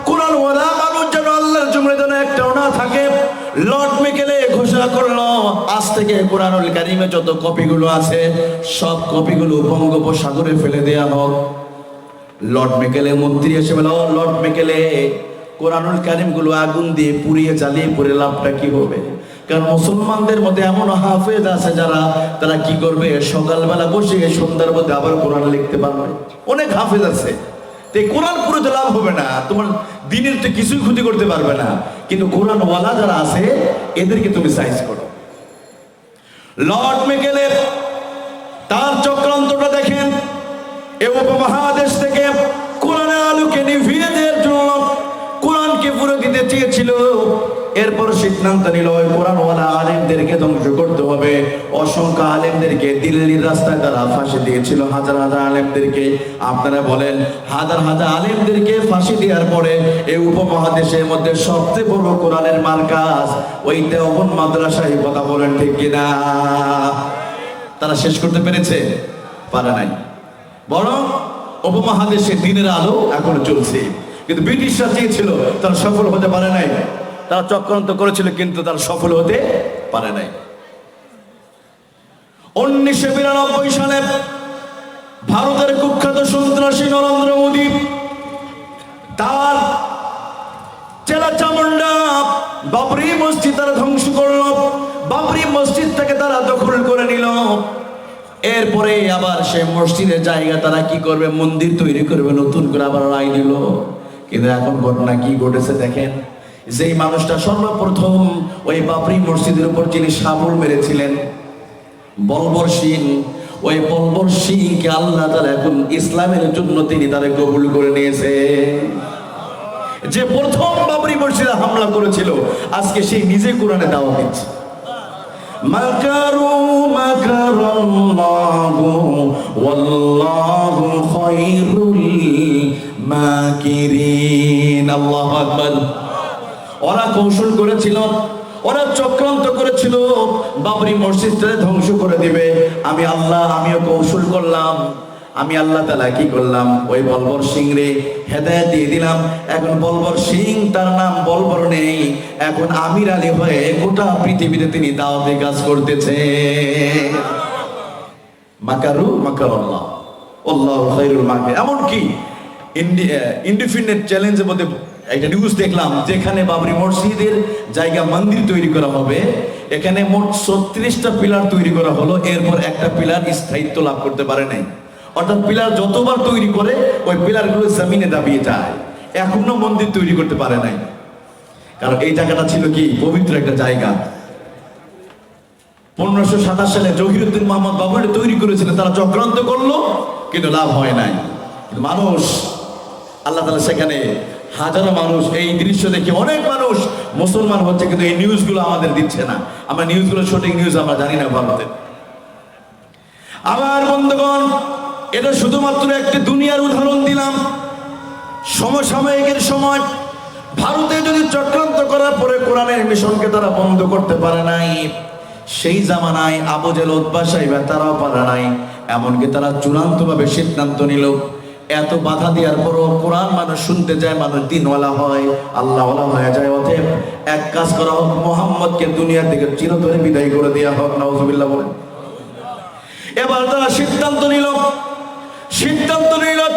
Speaker 1: কোরআন ওয়ালা মানুষ যেন আল্লাহর জমিনে যেন একটাও না থাকে। লর্ড মেকেলে ঘোষণা করলো, আজ থেকে কোরআনুল কারিমে যত কপিগুলো আছে সব কপিগুলো বঙ্গোপসাগরে ফেলে দেওয়া হোক। লর্ড মেকেলে মন্ত্রী এসে বলে, ও লর্ড মেকেলে, কোরআনুল কারিম গুলো আগুন দিয়ে পুড়িয়ে জ্বালিয়ে পুড়ে লাভটা কি হবে? কারণ মুসলমানদের মধ্যে এমন হাফেজ আছে যারা, তারা কি করবে, সকালবেলা বসে সন্ধ্যার মধ্যে আবার কোরআন লিখতে পারবে। অনেক হাফেজ আছে, তো কোরআন পুরোতে লাভ হবে না, তোমার দিনের তো কিছুই ক্ষতি করতে পারবে না, কিন্তু কোরআন ওয়ালা যারা আছে এদেরকে তুমি সাইজ করো। লর্ড মেকেলে তার চক্রান্তটা দেখেন, এই উপমহাদেশ থেকে কোরআনের আলোকে নিভিয়ে দেওয়ার জন্য
Speaker 3: দিতে চেয়েছিল, এরপর সিদ্ধান্ত নিল ওই কোরআনওয়ালা আলেমদেরকে ধ্বংস করতে হবে। অসংখ্য আলেমদেরকে দিল্লির রাস্তায় তারা ফাঁসি দিয়েছিল, হাজার হাজার আলেমদেরকে। আপনারা বলেন, হাজার হাজার আলেমদেরকে ফাঁসি দেওয়ার পরে এই উপমহাদেশের মধ্যে সবচেয়ে বড় কোরআনের মার্কাজ ওই দেওবন্দ মাদ্রাসায়, কথা বলেন ঠিক কিনা? তারা শেষ করতে পেরেছে? পারে নাই। বরং উপমহাদেশে দিনের আলো এখন চলছে। কিন্তু ব্রিটিশরা চেয়েছিল, তারা সফল হতে পারে নাই। তারা চক্রান্ত করেছিল, কিন্তু তারা সফল হতে পারে নাই। 1992 সালে ভারতের কুখ্যাত সন্ত্রাসী নরেন্দ্র মোদী তার চেলা চামুন্ডা বাবরি মসজিদ তারা ধ্বংস করল। বাবরি মসজিদটাকে তারা দখল করে নিল। এরপরে আবার সে মসজিদের জায়গা তারা কি করবে? মন্দির তৈরি করবে, নতুন করে আবার রায় দিল। কিন্তু এখন ঘটনা কি ঘটেছে দেখেন। যেই মানুষটা সর্বপ্রথম ওই বাবরি মসজিদের উপর যিনি শাবল মেরেছিলেন, বলবর সিং, ওই বলবর সিংকে আল্লাহ তাআলা এখন ইসলামের জন্য তিনি তারে কবুল করে নিয়েছে। যে প্রথম বাবরি মসজিদে হামলা করেছিল, আজকে সেই নিজে কোরআনে দাওয়াত দিচ্ছে। মাকারু মাকারাল্লাহু ওয়াল্লাহু খায়রুল মাকিরিন। আল্লাহু আকবার। ওরা কৌশল করেছিল, ওরা চক্রান্ত করেছিল বাবরি মসজিদটা ধ্বংস করে দিবে। আমিও কৌশল করলাম। আমি আল্লাহ তাআলা কি করলাম? ওই বলবর সিং রে হেদায়েত দিয়ে দিলাম। এখন বলবর সিং তার নাম বলবর নেই, এখন আমির আলী হয়ে গোটা পৃথিবীতে তিনি দাওয়াতের কাজ করতেছে। মাকারু মাকারাল্লাহ আল্লাহু খায়রুল মাকির। এমনকি ইন্ডিপেন্ডেন্ট চ্যালেঞ্জের মধ্যে একটা নিউজ দেখলাম, যেখানে বাবরি মসজিদের জায়গা মন্দির তৈরি করা হবে, এখানে মোট 36টা পিলার তৈরি করা হলো। এরপর একটা পিলার স্থায়িত্ব লাভ করতে পারে নাই। অর্থাৎ পিলার যতবার তৈরি করে ওই পিলারগুলো জমিনে দাবিয়ে যায়, এখনো মন্দির তৈরি করতে পারে নাই। কারণ এই জায়গাটা ছিল কি? পবিত্র একটা জায়গা। 1527 সালে জহিরুদ্দিন মোহাম্মদ বাবরি তৈরি করেছিলেন, তারা চক্রান্ত করলো, কিন্তু লাভ হয় নাই। মানুষ, আল্লাহ তাআলা সেখানে হাজারো মানুষ, এই দৃশ্য দেখে অনেক মানুষ মুসলমান হচ্ছে, কিন্তু এই নিউজগুলো আমাদের দিচ্ছে না। আমরা নিউজগুলো সঠিক নিউজ আমরা জানি না ভারতে। আবার বন্ধুগণ, এটা শুধুমাত্র একটি দুনিয়ার উদাহরণ দিলাম। সমসাময়িকের সময় ভারতে যদি চক্রান্ত করার পরে কোরআনের মিশনকে তারা বন্ধ করতে পারে নাই, সেই জামানায় আবু জেহেল উতবা সাইবা তারাও পারে নাই। এমনকি তারা চূড়ান্তভাবে সিদ্ধান্ত নিল, এত বাধা দেওয়ার পরও কোরআন মানুষ শুনতে যায়, মানুষ দিনওয়ালা হয়, আল্লাহওয়ালা হয়ে যায়। অতএব এক কাজ করা হোক, মুহাম্মদকে দুনিয়া থেকে চিরতরে বিদায় করে দেওয়া হোক। নাউজুবিল্লাহ বলেন। এবার তারা সিদ্ধান্ত নিল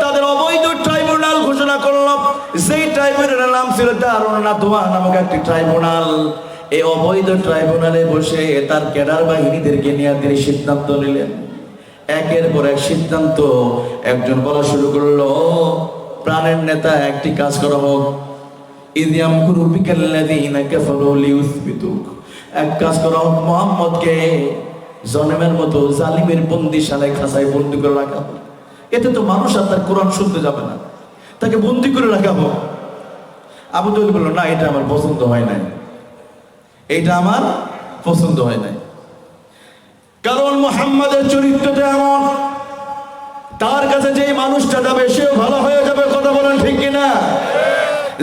Speaker 3: তাদের অবৈধ ট্রাইব্যুনাল ঘোষণা করল। যেই ট্রাইব্যুনালের নাম ছিল দারুন নাদওয়া নামক একটি ট্রাইব্যুনাল। এই অবৈধ ট্রাইব্যুনালে বসে তার ক্যাডার বাহিনীদেরকে নিয়ে তিনি সিদ্ধান্ত নিলেন। একের পর এক সিদ্ধান্ত একজন বলা শুরু করলো, প্রাণের নেতা, একটি কাজ করা হোক, ইদিয়াম কুরুবিকাল্লাযীনা কাফারু লিউসবিতুক। এক কাজ করা হোক, মুহাম্মদকে জনমের মতো জালিমের বন্দিশালায় খাঁচায় বন্দি করে রাখা হোক। এতে তো মানুষ আর তার কোরআন শুনতে যাবে না, তাকে বন্দি করে রাখা হোক। আবু জেহেল বলল, না, এটা আমার পছন্দ হয় নাই, এটা আমার পছন্দ হয় নাই। কারণ মুহাম্মাদের চরিত্রটা এমন, তার কাছে যে মানুষটা যাবে সেও ভালো হয়ে যাবে। কথা বলেন ঠিক কিনা?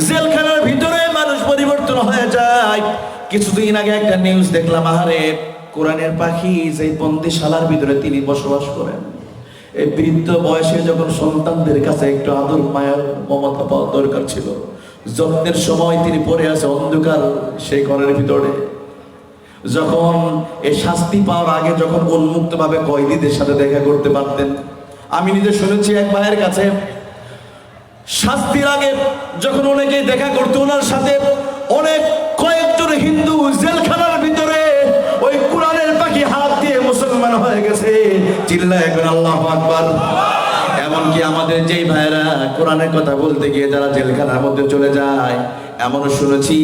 Speaker 3: জেলখানার ভিতরে মানুষ পরিবর্তন হয়ে যায়। কিছুদিন আগে একটা নিউজ দেখলাম, আহারে, কোরআনের পাখি যে বন্দিশালার ভিতরে তিনি বসবাস করেন, এই বৃদ্ধ বয়সে যখন সন্তানদের কাছে একটু আদর মায়ার মমতা পাওয়া দরকার ছিল, যত্নের সময় তিনি পড়ে আছে অন্ধকার সেই ঘরের ভিতরে। যখন এই শাস্তি পাওয়ার আগে যখন উন্মুক্ত ভাবে কয়েদিদের সাথে দেখা করতে পারতেন। আমি নিজে শুনেছি এক ভাইয়ের কাছে, শাস্তির আগে যখন অনেকে দেখা করতো ওনার সাথে, অনেক কয়েকজন হিন্দু জেলখানার ভিতরে ওই কোরআনের পাখি হাত দিয়ে মুসলমান হয়ে গেছে। চিল্লায় এখন আল্লাহু আকবার। এমনকি আমাদের যেই ভাইরা কোরআনের কথা বলতে গিয়ে যারা জেলখানার মধ্যে চলে যায়, এমনও শুনেছি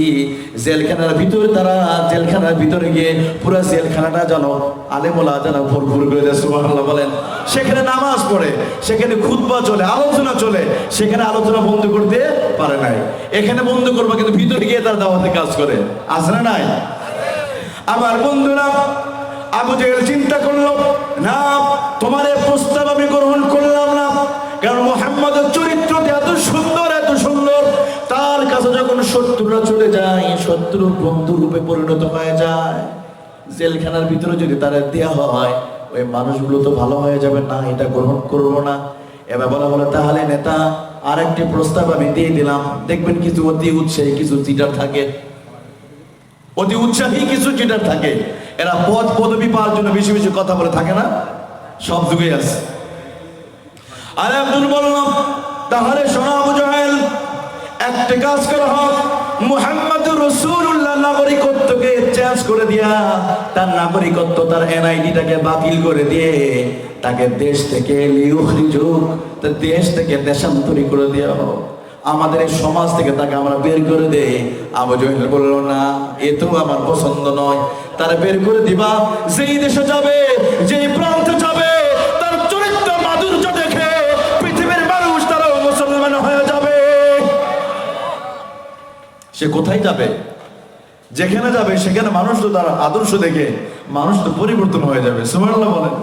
Speaker 3: জেলখানার ভিতরে তারা জেলখানার ভিতরে গিয়ে পুরো জেলখানাটা যেন আলেমুল আজানা ভরপুর করে দেয়, সুবহানাল্লাহ বলেন। সেখানে নামাজ পড়ে, সেখানে খুতবা চলে, আলোচনা চলে, সেখানে আলোচনা বন্ধ করতে পারে নাই। এখানে বন্ধ করবে কিন্তু ভিতরে গিয়ে তার দাওয়াতে কাজ করে, আছে না নাই? আমার বন্ধুরা, আবু জেহেল চিন্তা করলো, না তোমার এই প্রস্তাব আমি গ্রহণ করলাম না, কারণ মুহাম্মদের চরিত্রটি এত সুন্দর, এত সুন্দর, তার কাছে যখন শত্রুরা চলে যায়, শত্রু বন্ধু রূপে পরিণত হয়ে যায়। জেলখানার ভিতরে যদি তারা দেওয়া হয়, ওই মানুষগুলো তো ভালো হয়ে যাবে না, এটা গ্রহণ করবো না। এবার বলা বলে, তাহলে নেতা আরেকটি প্রস্তাব আমি দিয়ে দিলাম, দেখবেন কিছু অতি উৎসাহী কিছু চিটার থাকে, অতি উৎসাহী কিছু চিটার থাকে, এরা পদ পদবি পাওয়ার জন্য বেশি বেশি কথা বলে থাকে না, সব যুগে আছে। আর একজন বললাম, তাহলে শোনো আবু জাহেল, একটা কাজ করা হোক, মুহাম্মদুর রাসূলুল্লাহ নাগরিকত্বকে চেঞ্জ করে দিয়া, তার নাগরিকত্ব, তার এনআইডিটাকে বাতিল করে দিয়ে তাকে দেশ থেকে লিউখরিজুক, তার দেশ থেকে দেশান্তরী করে দেওয়া হোক, আমাদের এই সমাজ থেকে তাকে আমরা বের করে দেই। আবু জাহেল বলল, না এ তো আমার পছন্দ নয়, তারা বের করে দিবা, যেই দেশে যাবে, যেই প্রান্তে যাবে, তার চরিত্র মাধুর্য দেখে পৃথিবীর মানুষ তারা মুসলমান হয়ে যাবে। সে কোথায় যাবে, যেখানে যাবে সেখানে মানুষ তো তার আদর্শ দেখে মানুষ তো পরিবর্তন হয়ে যাবে, সুবহানাল্লাহ বলেন।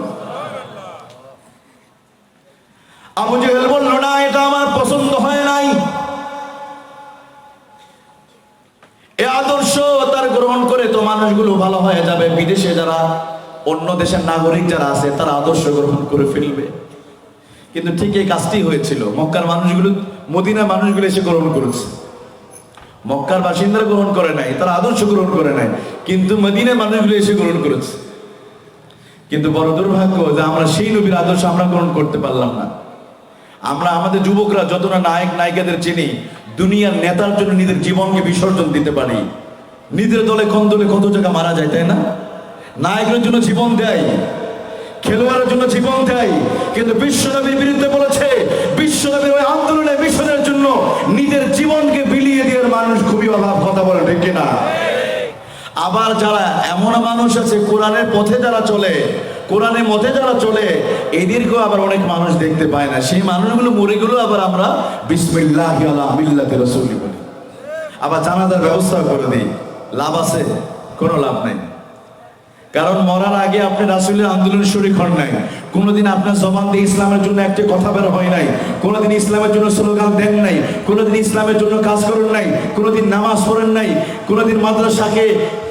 Speaker 3: আবু জেহেল বলল, না এটা আমার পছন্দ হয় নাই, এই আদর্শ তার গ্রহণ করে তো মানুষগুলো ভালো হয়ে যাবে, বিদেশে যারা অন্য দেশের নাগরিক যারা আছে তারা আদর্শ গ্রহণ করে ফেলবে। কিন্তু ঠিক এই কাজটি হয়েছিল, মক্কার মানুষগুলো, মদিনার মানুষগুলো এসে গ্রহণ করেছে, মক্কার বাসিন্দারা গ্রহণ করে নাই, তারা আদর্শ গ্রহণ করে নাই, কিন্তু মদিনার মানুষগুলো এসে গ্রহণ করেছে। কিন্তু বড় দুর্ভাগ্য যে আমরা সেই নবীর আদর্শ আমরা গ্রহণ করতে পারলাম না। আমরা আমাদের যুবকরা যতটা নায়ক নায়িকাদের চিনি, দুনিয়ার নেতার জন্য নিজের জীবনকে বিসর্জন দিতে পারি, নিজের দলে কোন দলে কত টাকা মারা যায়, তাই না? নায়কের জন্য জীবন দেয়, খেলোয়াড়ের জন্য জীবন দেয়, কিন্তু বিশ্বনবীর বিরুদ্ধে বলেছে, বিশ্বনবীর ওই আন্দোলনে মিশনের জন্য নিজের জীবনকে বিলিয়ে দেওয়ার মানুষ খুবই অভাব, কথা বলে ঠিক কিনা? আবার যারা এমন মানুষ আছে কোরআনের পথে যারা চলে, কোরআনের মতে যারা চলে, এদেরকেও আবার অনেক মানুষ দেখতে পায় না, সেই মানুষগুলো মরে গেলেও আবার আমরা বিসমিল্লাহি আলা মিল্লাতি রাসূলি বলি, আবার জানাজার ব্যবস্থা করে দিই। লাভ আছে? কোনো লাভ নাই, কারণ মরার আগে আপনি রাসূলের আন্দোলনের শরীক হন নাই, কোনোদিন আপনার জবান দিয়ে ইসলামের জন্য একটা কথা বের হয় নাই, কোনোদিন ইসলামের জন্য স্লোগান দেন নাই, কোনোদিন ইসলামের জন্য কাজ করেন নাই, কোনোদিন নামাজ পড়েন নাই, কোনোদিন মাদ্রাসাকে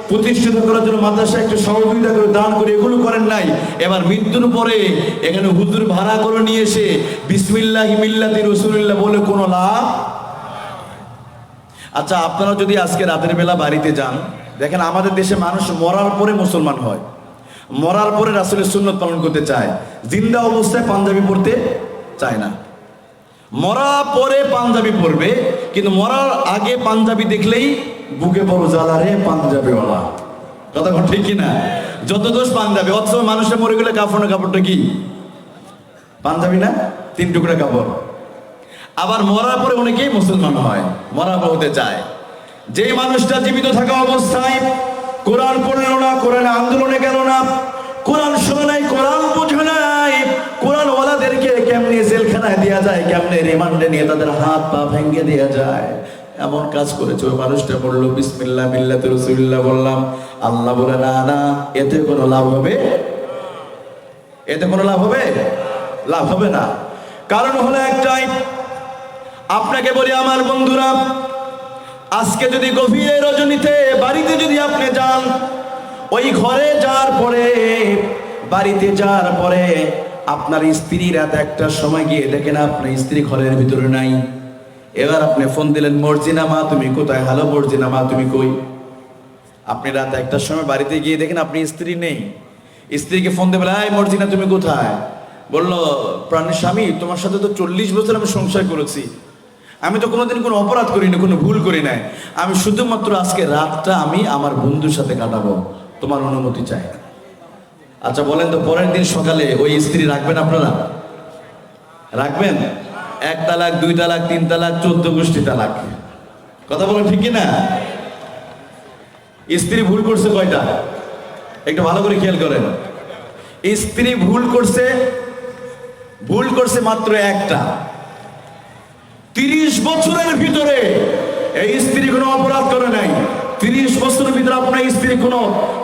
Speaker 3: প্রতিষ্ঠিত করার জন্য মাদ্রাসা একটু সহযোগিতা করে দান করে এগুলো করেন নাই। এবার মৃত্যুর পরে এখানে হুজুর ভাড়া করে নিয়ে এসে বিসমিল্লাহি মিল্লাতি রাসূলিল্লাহ বলে কোনো লাভ? আচ্ছা, আপনারা যদি আজকে রাতের বেলা বাড়িতে যান, দেখেন আমাদের দেশে মানুষ মরার পরে মুসলমান হয়, মরার পরে রাসূলের সুন্নত পালন করতে চায়, জিন্দা অবস্থায় পাঞ্জাবি পরতে চায় না। মরা পরে পাঞ্জাবি পরবে, কিন্তু মরার আগে পাঞ্জাবি দেখলেই বুকে বড় জ্বালা রে পাঞ্জাবিওয়ালা, কথা ঠিক কিনা? যত দোষ পাঞ্জাবি, অথচ মানুষের মরে গেলে কাফনের কাপড়টা কি পাঞ্জাবি না, 3 টুকরা কাপড়। আবার মরার পরে অনেকেই মুসলমান হয়, মরার পর হতে চায়। যেই মানুষটা জীবিত থাকা অবস্থায় কোরআন পড়লো না, কোরআন আন্দোলনে গেল না, কোরআন শুনে নাই, কোরআন বুঝে নাই, কোরআন ওয়ালাদেরকে কেমনে জেলখানায় দেওয়া যায়, কেমনে রিমান্ডে নিয়ে তাদের হাত পা ভেঙে দেওয়া যায়, এমন কাজ করেছে। ওই মানুষটা বললো বিসমিল্লাহ মিল্লাতি রাসূলিল্লাহ বললাম, আল্লাহ বলে না না, এতে কোনো লাভ হবে? এতে কোনো লাভ হবে? লাভ হবে না। কারণ হলো একটাই, আপনাকে বলি আমার বন্ধুরা, আজকে যদি গভীর রজনীতে বাড়িতে যদি আপনি যান, ওই ঘরে যাওয়ার পরে, বাড়িতে যাওয়ার পরে আপনার স্ত্রী রাত 1টার সময় গিয়ে দেখেন আপনার স্ত্রী ঘরের ভিতরে নাই। এবার আপনি ফোন দিলেন, মর্জিনা মা তুমি কোথায়? হ্যালো মর্জিনা মা তুমি কই? আপনি রাত 1টার সময় বাড়িতে গিয়ে দেখেন আপনি স্ত্রী নেই। স্ত্রীকে ফোন দিয়ে বলে, এই মর্জিনা তুমি কোথায়? বললো, প্রাণের স্বামী তোমার সাথে তো 40 বছর আমি সংসার করেছি, আমি তো কোনোদিন কোনো অপরাধ করি না, কোনো ভুল করি নাই, আমি শুধুমাত্র আজকে রাতটা আমি আমার বন্ধুর সাথে কাটাবো, তোমার অনুমতি চাই। আচ্ছা বলেন তো, পরের দিন সকালে ওই স্ত্রী রাখবেন আপনারা? রাখবেন? 1 তালাক, 2 তালাক, 3 তালাক, 14 গোষ্ঠী তালাক। কথা বলেন ঠিক কি না? স্ত্রী ভুল করছে কয়টা? একটু ভালো করে খেয়াল করেন। স্ত্রী ভুল করছে মাত্র একটা। 30 বছরের ভিতরে এই স্ত্রী কোনো অপরাধ করে নাই। 30 বছরের ভিতরে আপনার স্ত্রী কোনো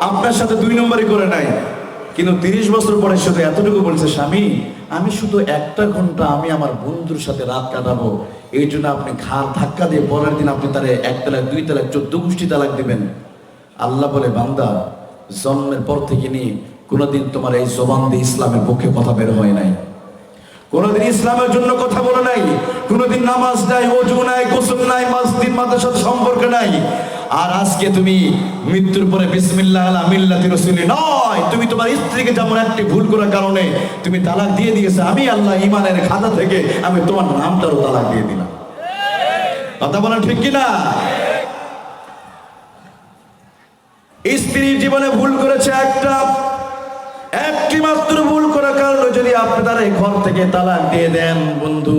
Speaker 3: আপনার সাথে 2 নম্বরই করে নাই, কিন্তু 30 বছর পরে শুধু এতটুকু বলছে, স্বামী আমি শুধু 1টা ঘন্টা আমি আমার বন্ধুর সাথে রাত কাটাবো, এই জন্য আপনি ঘাড় ধাক্কা দিয়ে পরের দিন আপনি তারে 1 তালাক, 2 তালাক, 14 গোষ্ঠী তালাক দিবেন। আল্লাহ বলে, বান্দা জন্মের পর থেকে নিয়ে কোনোদিন তোমার এই জবান দিয়ে ইসলামের পক্ষে কথা বের হয় নাই, কোনোদিন ইসলামের জন্য কথা বলে নাই, কোনোদিন নামাজ নাই, ওযু নাই, গোসল নাই, মসজিদ মাদ্রাসার সম্পর্ক নাই। আর আজকে তুমি মৃত্যুর পরে বিসমিল্লাহ আলা মিল্লাতি রাসূলি নয়, তুমি তোমার স্ত্রীকে যেমন একটি ভুল করার কারণে তুমি তালাক দিয়ে দিয়েছো, আমি আল্লাহ ইমানের খাতা থেকে আমি তোমার নামটারও তালাক দিয়ে দিলাম। কথা বলেন ঠিক কিনা? স্ত্রী জীবনে ভুল করেছে একটি মাত্র ভুল করার কারণে যদি আপনি তার এই ঘর থেকে তালাক দিয়ে দেন, বন্ধু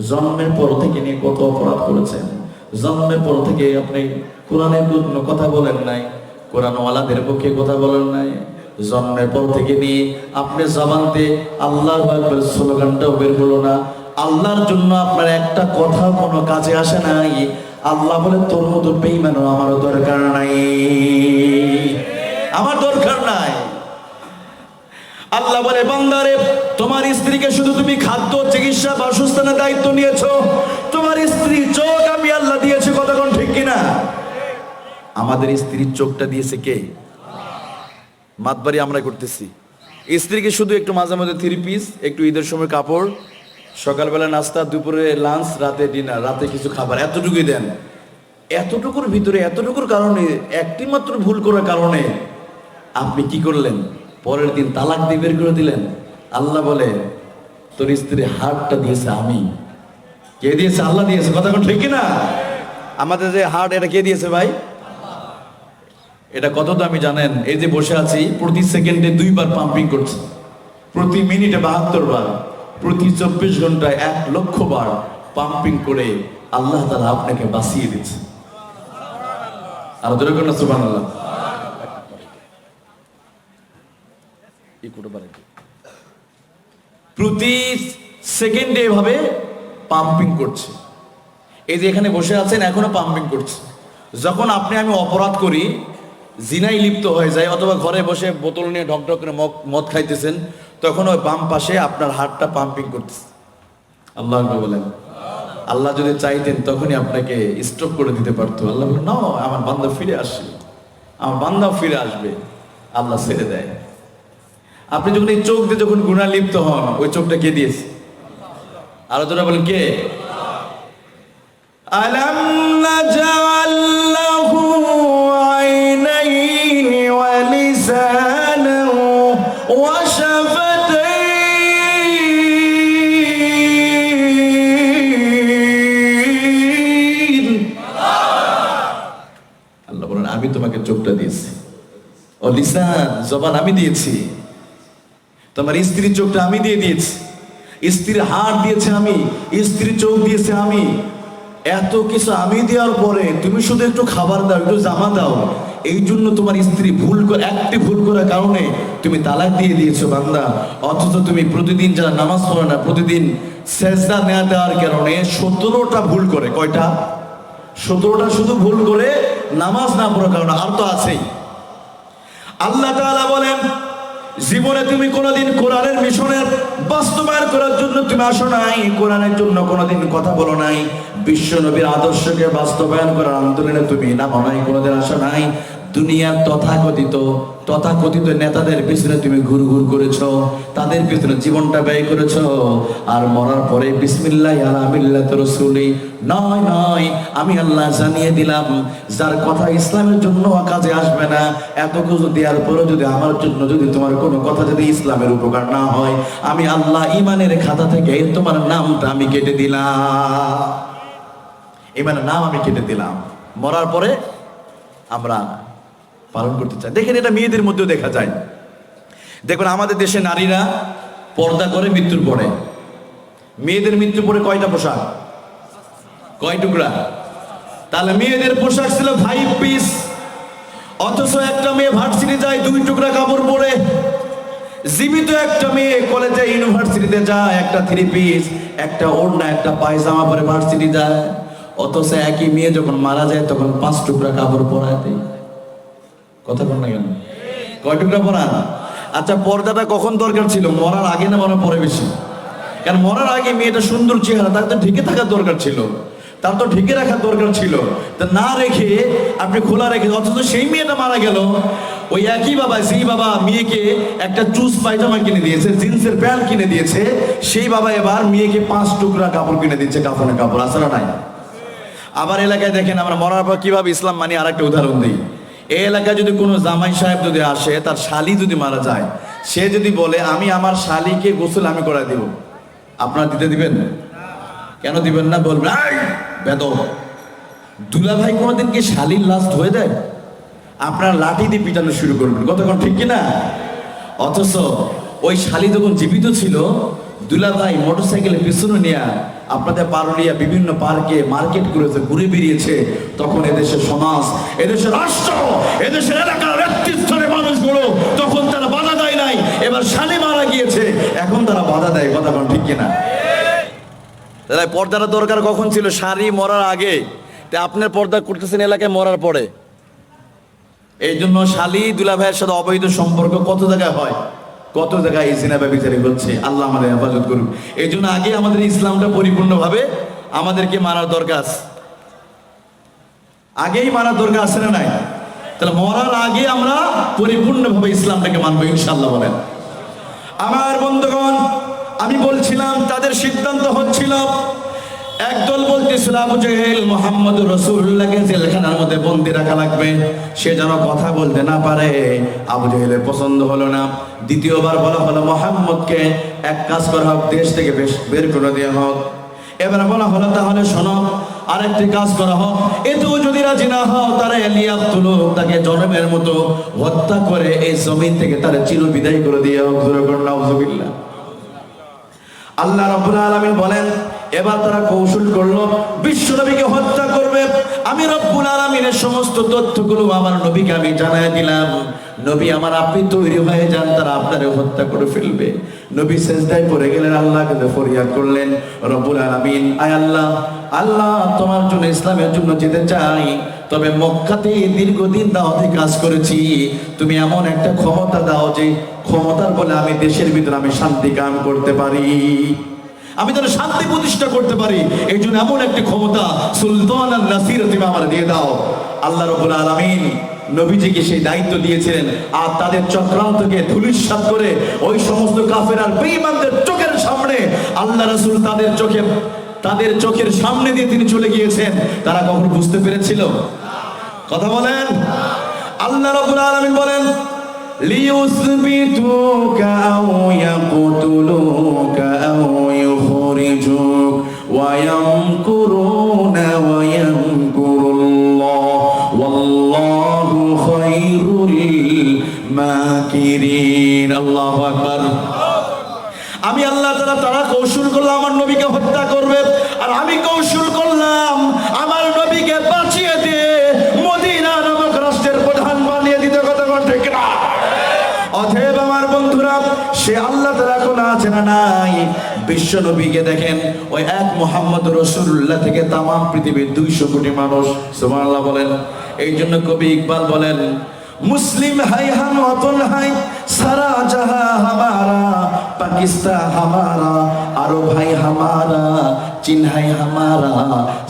Speaker 3: জন্মের পর থেকে নিয়ে কত অপরাধ করেছেন। জন্মের পর থেকে আপনি কোরআনের কোনো কথা বলেন নাই, কোরআনওয়ালাদের পক্ষে কথা বলেন নাই। জন্মের পর থেকে নিয়ে আপনি জবানতে আল্লাহু আকবার স্লোগানটাও বের হলো না। আল্লাহর জন্য আপনার একটা কথা কোনো কাজে আসে নাই। আল্লাহ বলে, তোর মতো বেঈমানও আমারও দরকার নাই, আমার দরকার নাই। আল্লাহ বলে, বান্দারে তোমার স্ত্রীকে শুধু তুমি খাদ্য, চিকিৎসা, বাসস্থানের দায়িত্ব নিয়েছো, তোমার স্ত্রী চোখ আমি আল্লাহ দিয়েছি। কথা কোন ঠিক কিনা? আমাদের স্ত্রীর চোখটা দিয়েছে কে? মাতবাড়ি আমরা করতেছি। স্ত্রীকে শুধু একটু মাঝে মাঝে 3 পিস, একটু ঈদের সময় কাপড়, সকালবেলা নাস্তা, দুপুরে লাঞ্চ, রাতে ডিনার, রাতে কিছু খাবার, এতটুকুই দেন। এতটুকুর ভিতরে, এতটুকুর কারণে, একটি মাত্র ভুল করার কারণে আপনি কি করলেন? পরের দিন তালাক দিয়ে বের করে দিলেন। আল্লাহ বলে, তোর স্ত্রী হার্টটা দিয়েছে আমি। কে দিয়েছে? আল্লাহ দিয়েছে। কথা কোন ঠিক কিনা? আমাদের যে হার্ট, এটা কে দিয়েছে ভাই? এটা কত দামি জানেন? এই যে বসে আছি, প্রতি সেকেন্ডে 2 বার পাম্পিং করছে, প্রতি মিনিটে 72 বার, প্রতি 24 ঘন্টায় 1 লক্ষ বার পাম্পিং করে আল্লাহ তাআলা আপনাকে বাঁচিয়ে দিচ্ছে। আর জোরে করুন সুবহানাল্লাহ। প্রতি সেকেন্ডে এভাবে পাম্পিং করছে। এই যে এখানে বসে আছেন, এখনো পাম্পিং করছে। যখন আপনি আমি অপরাধ করি, জিনায় লিপ্ত হয়ে যায়, অথবা ঘরে বসে বোতল নিয়ে ঢকঢক করে মদ খাইতেছেন, তখন ওই বাম পাশে আপনার হার্টটা পাম্পিং করতেছে। আল্লাহ বলেন, আল্লাহ যদি চাইতেন তখনই আপনাকে স্টপ করে দিতে পারতো। আল্লাহ বলেন, না, আমার বান্দা ফিরে আসবে, আমার বান্দা ফিরে আসবে। আল্লাহ ছেড়ে দেয়। আপনি যখন এই চোখ দিয়ে যখন গুনাহ লিপ্ত হন, ওই চোখটা কে দিয়েছে? আরো তোরা বলেন কে? আলাম নাজআল লাহু আইনাইনি ওয়া লিসানান ওয়া শাফাতাইন। আল্লাহ বলেন, আমি তোমাকে চোখটা দিয়েছি, ও লিসান, জবান আমি দিয়েছি। তোমার স্ত্রীর চোখটা আমি দিয়ে দিয়েছি, স্ত্রীর হাড় দিয়েছে আমি, স্ত্রীর চোখ দিয়েছে আমি। এত কিছু আমি দেওয়ার পরে তুমি শুধু একটু খাবার দাও, একটু জামা দাও, এই জন্য তোমার স্ত্রী একটি ভুল করার কারণে তুমি তালাক দিয়ে দিয়েছো বান্দা। অথচ তুমি প্রতিদিন যারা নামাজ পড়ে না, প্রতিদিন সেজদা না দেওয়ার কারণে 17টা ভুল করে। কয়টা? 17টা শুধু ভুল করে, নামাজ না পড়ার কারণে। আর তো আছেই। আল্লাহ তাআলা বলেন, জীবনে তুমি কোনোদিন কোরআনের মিশনের বাস্তবায়ন করার জন্য তুমি আসো নাই, কোরআনের জন্য কোনোদিন কথা বলো নাই, বিশ্ব নবীর আদর্শকে বাস্তবায়ন করার আন্দোলনে তুমি নামো নাই, কোনোদিন আসো নাই। দুনিয়ার তথাকথিত নেতাদের পিছনে তুমি ঘুরঘুর করেছো, তাদের পিছনে জীবনটা ব্যয় করেছো। আর মরার পরে বিসমিল্লাহ আলা মিল্লাতি রাসূলি নয়, আমি আল্লাহ জানিয়ে দিলাম, যার কথা ইসলামের জন্য কাজে আসবে না, এত কিছু দেওয়ার পরে যদি আমার জন্য যদি তোমার কোনো কথা যদি ইসলামের উপকার না হয়, আমি আল্লাহ ইমানের খাতা থেকে তোমার নামটা আমি কেটে দিলাম। ইমানের নাম আমি কেটে দিলাম। মরার পরে আমরা পালন করতে চাই। দেখেন, এটা মেয়েদের মধ্যেও দেখা যায়। দেখুন, আমাদের দেশে নারীরা পর্দা করে মৃত্যুর পরে, মেয়েদের মৃত্যু পরে কয়টা পোশাক, কয় টুকরা? তাহলে মেয়েদের পোশাক ছিল 5 পিস, অথচ একটা মেয়ে ভার্সিটি যায় 2 টুকরা কাপড় পরে। জীবিত একটা মেয়ে কলেজে ইউনিভার্সিটিতে যায় একটা 3 পিস, একটা ওড়না, একটা পায়জামা পরে ভার্সিটি যায়। অথচ একই মেয়ে যখন মারা যায় তখন 5 টুকরা কাপড় পরায় দেয়। কথা বল না কেন? কয় টুকরা পরান? আচ্ছা, পর্দাটা কখন দরকার ছিল? মরার আগে না মরার পরে বেশি? কারণ মরার আগে মেয়েটা সুন্দর চেহারা, তার তো ঢেকে থাকার দরকার ছিল, তার তো ঢেকে রাখার দরকার ছিল। তা না রেখে আপনি খোলা রেখে, অথচ সেই মেয়েটা মারা গেল। ওই একই বাবা, সেই বাবা মেয়েকে একটা চুজ পায়জামা কিনে দিয়েছে, জিন্সের প্যান্ট কিনে দিয়েছে, সেই বাবা এবার মেয়েকে 5 টুকরা কাপড় কিনে দিচ্ছে, কাফনের কাপড়। আসলে নাই? আবার এলাকায় দেখেন আমরা মরার পর কিভাবে ইসলাম মানি, আর একটা উদাহরণ দিই। এই এলাকায় যদি কোনো জামাই সাহেব যদি আসে, তার শালি যদি মারা যায়, সে যদি বলে আমি আমার শালিকে গোসল আমি করে দিব, আপনারা দিতে দিবেন? কেন দিবেন না? বলবেন বেদব, দুলা ভাই কোনোদিন কি শালির লাশ ধুয়ে দেয়? আপনার লাঠি দিয়ে পিটানো শুরু করবেন, কতক্ষণ, ঠিক কিনা? অথচ ওই শালি যখন জীবিত ছিল, দুলা ভাই মোটরসাইকেলের পিছনে নিয়ে আপনাদের পারুলিয়া বিভিন্ন পার্কে মার্কেট করেছে, ঘুরে বেরিয়েছে। তখন এদেশের সমাজ, এদেশের রাষ্ট্র, এদেশের এলাকার নেতৃত্বের মানুষগুলো তখন তারা বাধা দেয় নাই। এবার শালি মারা গিয়েছে, এখন তারা বাধা দেয়, কতক্ষণ, ঠিক কিনা? তাই পর্দাটা দরকার কখন ছিল? শাড়ি মরার আগে। তা আপনার পর্দা করতেছেন এলাকায় মরার পরে। এই জন্য শালি দুলা ভাইয়ের সাথে অবৈধ সম্পর্ক কত জায়গায় হয়, কত জায়গায় জিনা ব্যভিচারী হচ্ছে। আল্লাহ আমাদের হেফাজত করুন। এই জন্য আগে আমাদের ইসলামটা পরিপূর্ণভাবে আমাদেরকে মানার দরকার, আগেই মানার দরকার আছে না নাই? তাহলে মরার আগে আমরা পরিপূর্ণভাবে ইসলামটাকে মানবো ইনশাআল্লাহ। বলেন আমার বন্ধুগণ, আমি বলছিলাম তাদের সিদ্ধান্ত হচ্ছিল, একদল বলতেছিল আবু জেহেল মুহাম্মদুর রাসূলুল্লাহকে জেলখানার মধ্যে বন্দী রাখা লাগবে, সে যেন কথা বলতে না পারে। আবু জেহেলের পছন্দ হলো না। দ্বিতীয়বার বলা হলো মুহাম্মদকে এক কাজ করা হোক, দেশ থেকে বের করে দেওয়া হোক। এবার বলা হলো তাহলে শোনো, আরেকটি কাজ করা হোক, এতেও যদি রাজি না হও তারা এলিয়াবতুল, তাকে জনমের মতো হত্যা করে এই জমিন থেকে তারা চিরবিদায় করে দিয়ে হোক। নাউযুবিল্লাহ। আল্লাহ রাব্বুল আলামিন বলেন, এবার তারা কৌশল করলো বিশ্বনবীকে হত্যা করবে। আমি রব্বুল আলামিনের সমস্ত তথ্যগুলো আমার নবীকে আমি জানায় দিলাম। নবী আমার, আপনি তৈরি হয়ে যান, তারা আপনারে হত্যা করে ফেলবে। নবী সিজদায় পড়ে গেলেন, আল্লাহকে ফরিয়াদ করলেন, রব্বুল আলামিন, আয় আল্লাহ, আল্লাহ তোমার জন্য, ইসলামের জন্য যেতে চাই, তবে মক্কাতে দীর্ঘদিন দাওয়াতে কাজ করেছি, তুমি এমন একটা ক্ষমতা দাও যে ক্ষমতার বলে আমি দেশের ভিতরে আমি শান্তি কায়েম করতে পারি, আমি যেন শান্তি প্রতিষ্ঠা করতে পারি। এই জন্য এমন একটি ক্ষমতা সুলতান আল নাসির তুমি আমার দিয়ে দাও। আল্লাহ রাব্বুল আলামিন নবীজিকে সেই দায়িত্ব দিয়েছিলেন। আর তাদের চক্রান্তকে ধূলিসাৎ করে ওই সমস্ত কাফের আর বেঈমানদের চোখের সামনে আল্লাহ রাসূল তাদের চোখের সামনে দিয়ে তিনি চলে গিয়েছেন। তারা কখনো বুঝতে পেরেছিল? কথা বলেন। আল্লাহ রাব্বুল আলামিন বলেন, লিইউসবিতুকা আও ইয়াকতুলুকা আও ইউখরিজুক ওয়া ইয়ামকুরুনা ওয়া ইয়ামকুরুল্লাহ ওয়াল্লাহু খায়রুল মাকিরিন। আল্লাহু আকবার। আমি আল্লাহ তারা কৌশল করলাম আমার নবীকে হত্যা করবে, আর আমি কৌশল করলাম আমার নবীকে বাঁচিয়ে দিয়ে মদিনা নামক রাষ্ট্রের প্রধান বানিয়ে দিতে। কথা ঠিক না? অতএব আমার বন্ধুরা, সে আল্লাহ তাআলা কোন আছে না নাই? বিশ্ব নবীকে দেখেন, ওই এক মুহাম্মদ রাসূলুল্লাহ থেকে তাম পৃথিবীর 200 কোটি মানুষ সুবহানাল্লাহ বলেন। এই জন্য কবি ইকবাল বলেন, মুসলিম হাই হাম ওয়াতন হাই সারা জাহা হামারা, পাকিস্তান হামারা, আরব হাই হামারা, চীন হাই হামারা,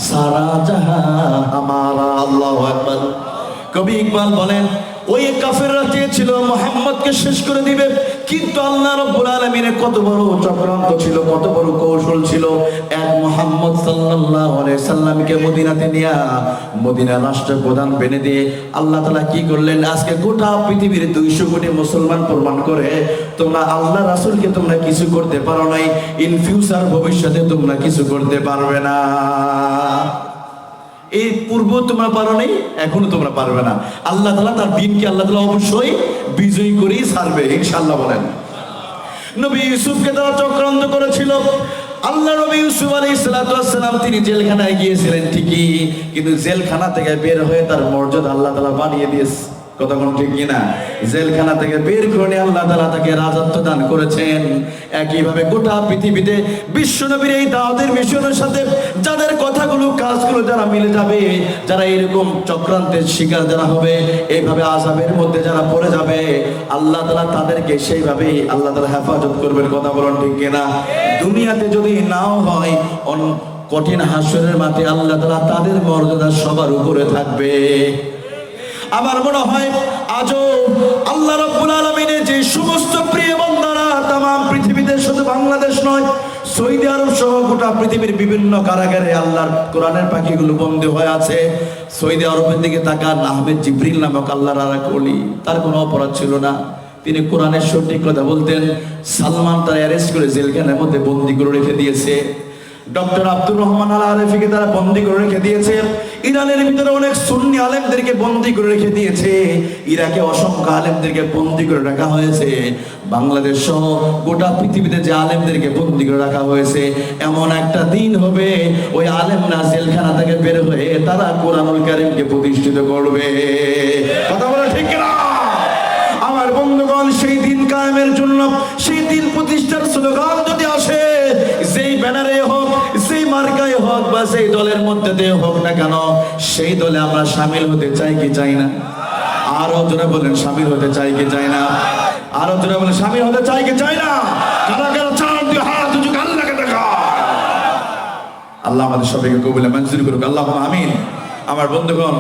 Speaker 3: সারা জাহা হামারা। আল্লাহু আকবার। কবি ইকবাল বলেন, ওই কাফেররা চেয়েছিল মুহাম্মদকে শেষ করে দিবে, কিন্তু আল্লাহ রাব্বুল আলামিনের কত বড় চক্রান্ত ছিল, কত বড় কৌশল ছিল। এক মুহাম্মদ সাল্লাল্লাহু আলাইহি সাল্লামকে মদিনাতে নিয়ে মদিনা রাষ্ট্র প্রধান বেনে দিয়ে আল্লাহ তাআলা কি করলেন? আজকে গোটা পৃথিবীর 200 কোটি মুসলমান প্রমাণ করে তোমরা আল্লাহ রাসূলকে তোমরা কিছু করতে পারো নাই, ইন ফিউচার ভবিষ্যতে তোমরা কিছু করতে পারবে না। এই পূর্ব তোমরা পারো নাই, এখনো তোমরা পারবে না। আল্লাহ তাআলা তার দ্বীনকে আল্লাহ তাআলা অবশ্যই বিজয়ী করেই ছাড়বে ইনশাআল্লাহ বলেন। নবী ইউসুফকে তারা চক্রান্ত করেছিল, আল্লাহ নবী ইউসুফ আলাইহিস সালাম তিনি জেলখানায় গিয়েছিলেন ঠিকই, কিন্তু জেলখানা থেকে বের হয়ে তার মর্যাদা আল্লাহ তাআলা বাড়িয়ে দিয়েছে। কথা কোন ঠিক কিনা? জেলখানা থেকে বের করে আল্লাহ তাআলা তাকে রাজত্ব দান করেছেন। একইভাবে গোটা পৃথিবীতে বিশ্বনবীর এই দাওয়াতের মিশনের সাথে যাদের কথাগুলো কাজগুলো যারা মিলে যাবে, যারা এরকম চক্রান্তের শিকার যারা হবে, এইভাবে আযাবের মধ্যে যারা পড়ে যাবে, আল্লাহ তাআলা তাদেরকে সেইভাবেই আল্লাহ তাআলা হেফাজত করবেন। কথা বলেন ঠিক কিনা? দুনিয়াতে যদি নাও হয়, কঠিন হাসরের মাঠে আল্লাহ তাআলা তাদের মর্যাদা সবার উপরে থাকবে। আমার মনে হয় আজও আল্লাহ রাব্বুল আলামিনের যে সমস্ত প্রিয় বান্দারা তামাম পৃথিবীতে, শুধু বাংলাদেশ নয়, সৌদি আরব সহ গোটা পৃথিবীর বিভিন্ন কারাগারে আল্লাহর কোরআনের পাখিগুলো বন্দী হয়ে আছে। সৌদি আরবের দিকে তাকান, আহমেদ জিবরিল নামক আল্লাহর আর এক ওলি, তার কোনো অপরাধ ছিল না, তিনি কোরআনের সঠিক কথা বলতেন। সালমান তার অ্যারেস্ট করে জেলখানার মধ্যে বন্দী করে রেখে দিয়েছে। ডক্টর আব্দুর রহমান আল আরেফিকে তারা বন্দী করে রেখে দিয়েছে। ইরানের ভিতরে অনেক সুন্নি আলেমদেরকে বন্দী করে রেখে দিয়েছে। ইরাকে অসংখ্য আলেমদেরকে বন্দী করে রাখা হয়েছে। বাংলাদেশ সহ গোটা পৃথিবীতে যে আলেমদেরকে বন্দী করে রাখা হয়েছে, এমন একটা দিন হবে ওই আলেমরা জেলখানা থেকে বের হয়ে তারা কোরআনুল কারীমকে প্রতিষ্ঠিত করবে। কথা বলা ঠিক না? আমার বন্ধুগণ, সেই দিন কায়েমের জন্য, সেই দিন প্রতিষ্ঠার স্লোগান যদি আসে, যেই ব্যানারে হোক, যেই মার্কায় হোক, বা সেই দলের মধ্যে দিয়ে হোক না কেন, সেই দলে আমরা শামিল হতে চাই কি চাই না? আরো জোরে বলেন, শামিল হতে চাই কি চাই না? আরো জোরে বলেন, শামিল হতে চাই কি চাই না? কারা কারা চান দুই হাত উঁচু করে আল্লাহকে দেখা। আল্লাহ আমাদের সবাইকে কবুলে মঞ্জুর করুক, আল্লাহুম্মা আমিন। আমার বন্ধুগণ,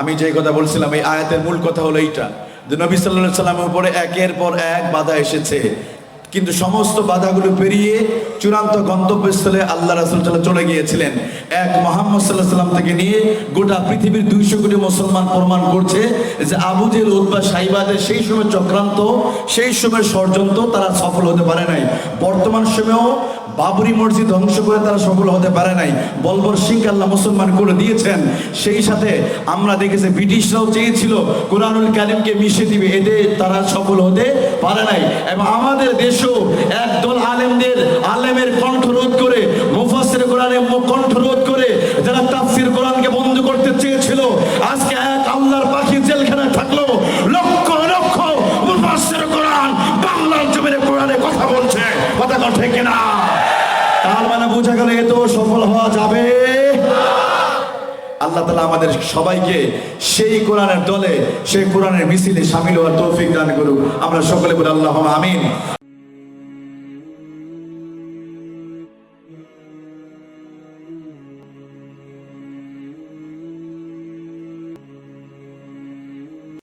Speaker 3: আমি যে কথা বলছিলাম, এই আয়াতের মূল কথা হলো এইটা যে নবী সাল্লাল্লাহু আলাইহি সাল্লামের উপরে একের পর এক বাধা এসেছে, কিন্তু সমস্ত বাধাগুলো পেরিয়ে চূড়ান্ত গন্তব্যস্থলে আল্লাহ রাসূল চলে গিয়েছিলেন। এক মুহাম্মদ সাল্লাল্লাহু আলাইহি সাল্লাম থেকে নিয়ে গোটা পৃথিবীর 200 কোটি মুসলমান প্রমাণ করছে যে আবু জেহেল, উতবা, সাইবাদের সেই সময় চক্রান্ত, সেই সময় ষড়যন্ত্র তারা সফল হতে পারে নাই। বর্তমান সময়েও বাবরি মসজিদ ধ্বংস করে তারা সফল হতে পারে নাই। বলবর সিং আল্লাহ মুসলমান করে দিয়েছেন। সেই সাথে আমরা দেখেছি ব্রিটিশরাও চেয়েছিল কোরআনুল কারীমকে মিশিয়ে দিবে, এতে তারা সফল হতে পারে নাই। এবং আমাদের দেশও একদল আলেমের কণ্ঠরোধ করে, মুফাসসির কোরআনের কণ্ঠরোধ করে, যারা তাফসীর কোরআনকে বন্ধ করতে চেয়েছিল, আজকে এক আল্লাহর পাখি জেলখানায় থাকলো, লক্ষ লক্ষ মুফাসসির কোরআন বাংলার জমিনে কোরআনে কথা বলছে। কথা ঠিক কিনা? তার মানে বোঝা গেল এত সফল হওয়া যাবে। আল্লাহ তাআলা আমাদের সবাইকে সেই কোরআনের দলে, সেই কোরআনের মিছিলে শামিল হওয়ার তৌফিক দান করুক। আমরা সকলে বলি আল্লাহুম্মা আমিন।